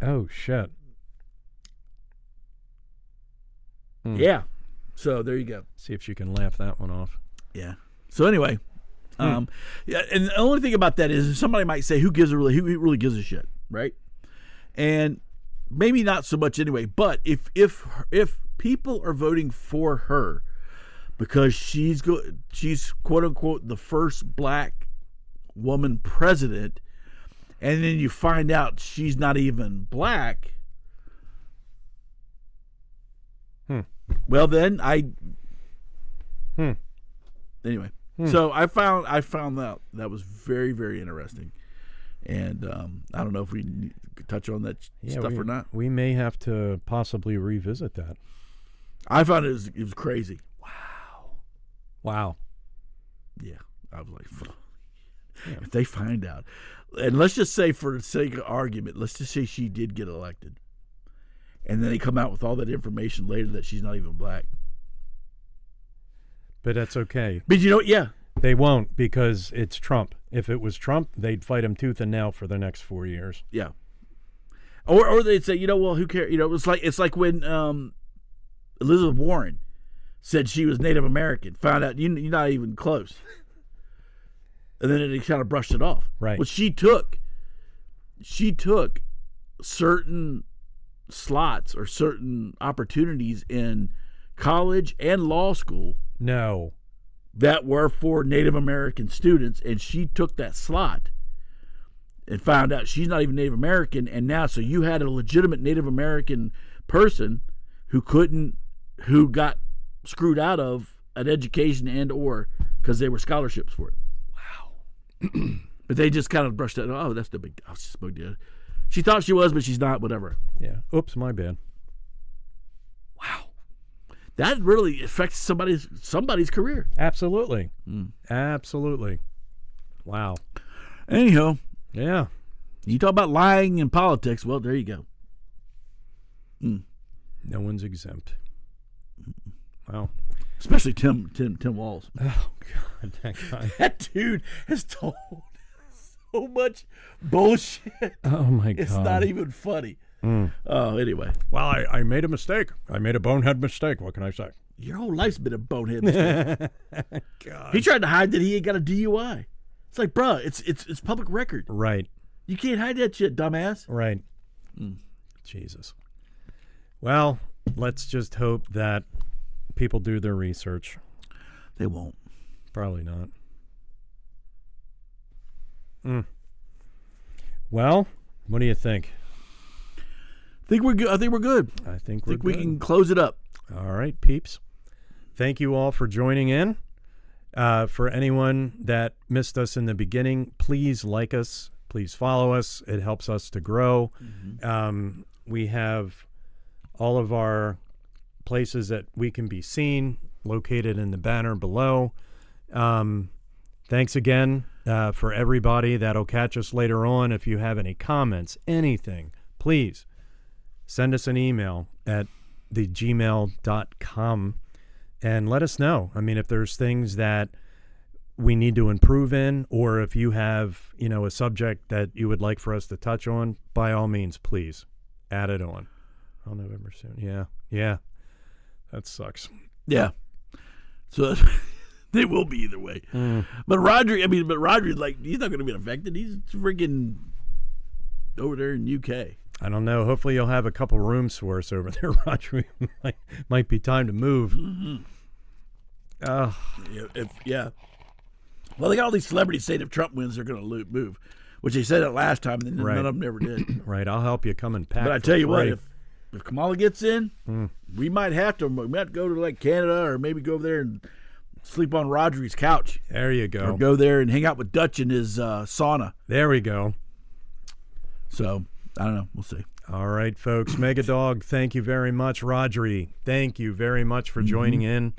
S2: Oh shit!
S1: Yeah, so there you go.
S2: See if she can laugh that one off.
S1: Yeah. So anyway, yeah, and the only thing about that is somebody might say, who really gives a shit, right? And maybe not so much anyway. But if people are voting for her because she's quote unquote the first black woman president, and then you find out she's not even black, well then anyway. So I found that was very, very interesting, and I don't know if we could touch on that stuff or not.
S2: We may have to possibly revisit that.
S1: I found it was crazy.
S2: Wow.
S1: Yeah, I was like, if they find out, and let's just say for the sake of argument, let's just say she did get elected, and then they come out with all that information later that she's not even black.
S2: But that's okay.
S1: But you know, yeah.
S2: They won't, because it's Trump. If it was Trump, they'd fight him tooth and nail for the next 4 years.
S1: Yeah. Or they'd say, well, who cares? It's like when Elizabeth Warren said she was Native American, found out you're not even close. And then it kind of brushed it off.
S2: Right.
S1: Well, she took certain slots or certain opportunities in college and law school.
S2: No.
S1: That were for Native American students, and she took that slot and found out she's not even Native American, and now so you had a legitimate Native American person who got screwed out of an education and or because they were scholarships for it. Wow. But they just kind of brushed that. Oh, that's the big deal. She thought she was, but she's not. Whatever.
S2: Yeah. Oops, my bad.
S1: Wow. That really affects somebody's career.
S2: Absolutely. Absolutely. Wow.
S1: Anyhow.
S2: Yeah.
S1: You talk about lying in politics. Well, there you go.
S2: No one's exempt. Wow.
S1: Especially Tim Walz.
S2: Oh, God. That guy.
S1: That dude has told so much bullshit.
S2: Oh, my God.
S1: It's not even funny. Oh, anyway.
S2: Well, I made a mistake. I made a bonehead mistake. What can I say?
S1: Your whole life's been a bonehead mistake.
S2: God.
S1: He tried to hide that he ain't got a DUI. It's like, bruh, it's public record.
S2: Right.
S1: You can't hide that shit, dumbass.
S2: Right. Jesus. Well, let's just hope that people do their research.
S1: They won't.
S2: Probably not. Well, what do you think?
S1: I think we're good.
S2: I think we're
S1: we
S2: good.
S1: can close it up.
S2: All right, peeps. Thank you all for joining in. For anyone that missed us in the beginning, please like us. Please follow us. It helps us to grow. We have all of our places that we can be seen located in the banner below. Thanks again for everybody that'll catch us later on. If you have any comments, anything, please send us an email at thegmail.com and let us know. I mean, if there's things that we need to improve in, or if you have, a subject that you would like for us to touch on, by all means, please add it on. Oh, November soon. Yeah. That sucks.
S1: Yeah. So they will be either way. But Rodri, like, he's not going to be affected. He's freaking over there in UK.
S2: I don't know. Hopefully you'll have a couple rooms for us over there, Roger. Might be time to move.
S1: Yeah. Well, they got all these celebrities saying if Trump wins, they're going to move, which they said it last time, and then none of them ever did.
S2: Right, I'll help you come and pack.
S1: But I tell you what, if Kamala gets in, we might have to. We might go to like Canada, or maybe go over there and sleep on Rodri's couch.
S2: There you go.
S1: Or go there and hang out with Dutch in his sauna.
S2: There we go.
S1: So I don't know. We'll see.
S2: All right, folks. Mega Dog, thank you very much. Rodri, thank you very much for joining in.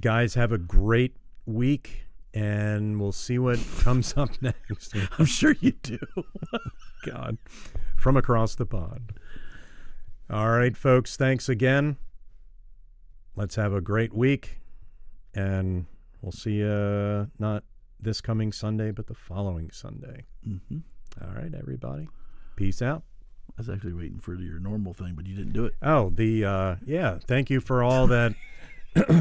S2: Guys, have a great week, and we'll see what comes up next.
S1: I'm sure you do.
S2: God. From across the pond. All right, folks. Thanks again. Let's have a great week, and we'll see you not this coming Sunday, but the following Sunday. All right, everybody. Peace out.
S1: I was actually waiting for your normal thing, but you didn't do it.
S2: Oh, thank you for all that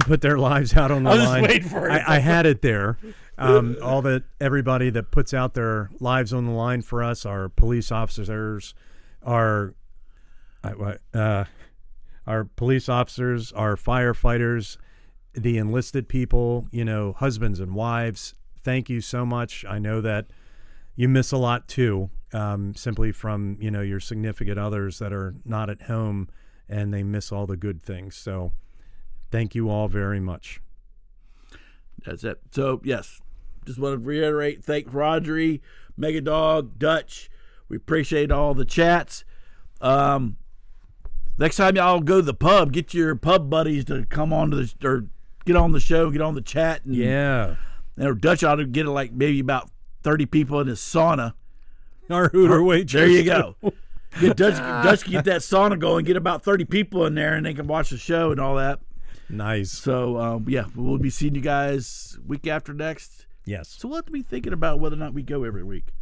S2: put their lives out on the line.
S1: I was just waiting for it.
S2: I had it there. Everybody that puts out their lives on the line for us, our police officers, our police officers, our firefighters, the enlisted people, husbands and wives. Thank you so much. I know that you miss a lot too. Simply from, your significant others that are not at home and they miss all the good things. So thank you all very much.
S1: That's it. So, yes, just want to reiterate, thank Rodri, Mega Dog, Dutch. We appreciate all the chats. Next time y'all go to the pub, get your pub buddies to come on to or get on the show, get on the chat. And, and Dutch ought to get like maybe about 30 people in his sauna.
S2: Our Hooter waitress.
S1: There you go. Get Dutch get that sauna going, get about 30 people in there, and they can watch the show and all that.
S2: Nice.
S1: So, we'll be seeing you guys week after next.
S2: Yes.
S1: So we'll have to be thinking about whether or not we go every week.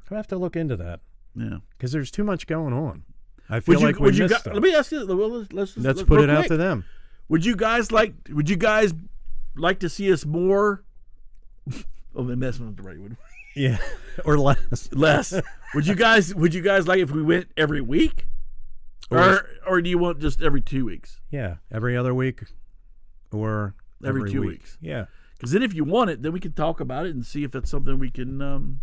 S2: I have to look into that.
S1: Yeah.
S2: Because there's too much going on. I feel like we missed stuff.
S1: Let me ask you.
S2: Let's put it out to them.
S1: Would you guys like to see us more? Oh, that's not the right one.
S2: Yeah, or less.
S1: Would you guys like if we went every week, or do you want just every 2 weeks?
S2: Yeah, every other week, or
S1: every 2
S2: week.
S1: weeks.
S2: Yeah,
S1: because then if you want it, then we can talk about it and see if that's something we can.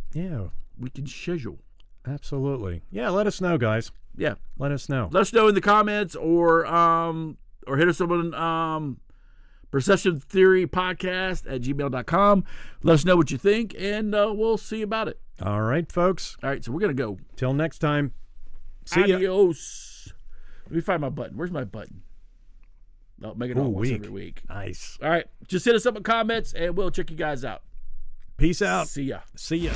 S1: We can schedule.
S2: Absolutely. Yeah, let us know, guys.
S1: Yeah,
S2: let us know.
S1: Let us know in the comments, or hit us up on Perception Theory Podcast at gmail.com. Let us know what you think, and we'll see about it.
S2: All right, folks.
S1: All right, so we're going to go.
S2: Till next time. See ya.
S1: Adios. Let me find my button. Where's my button? Oh, make it all once every week.
S2: Nice.
S1: All right, just hit us up in comments, and we'll check you guys out.
S2: Peace out.
S1: See ya.
S2: See ya.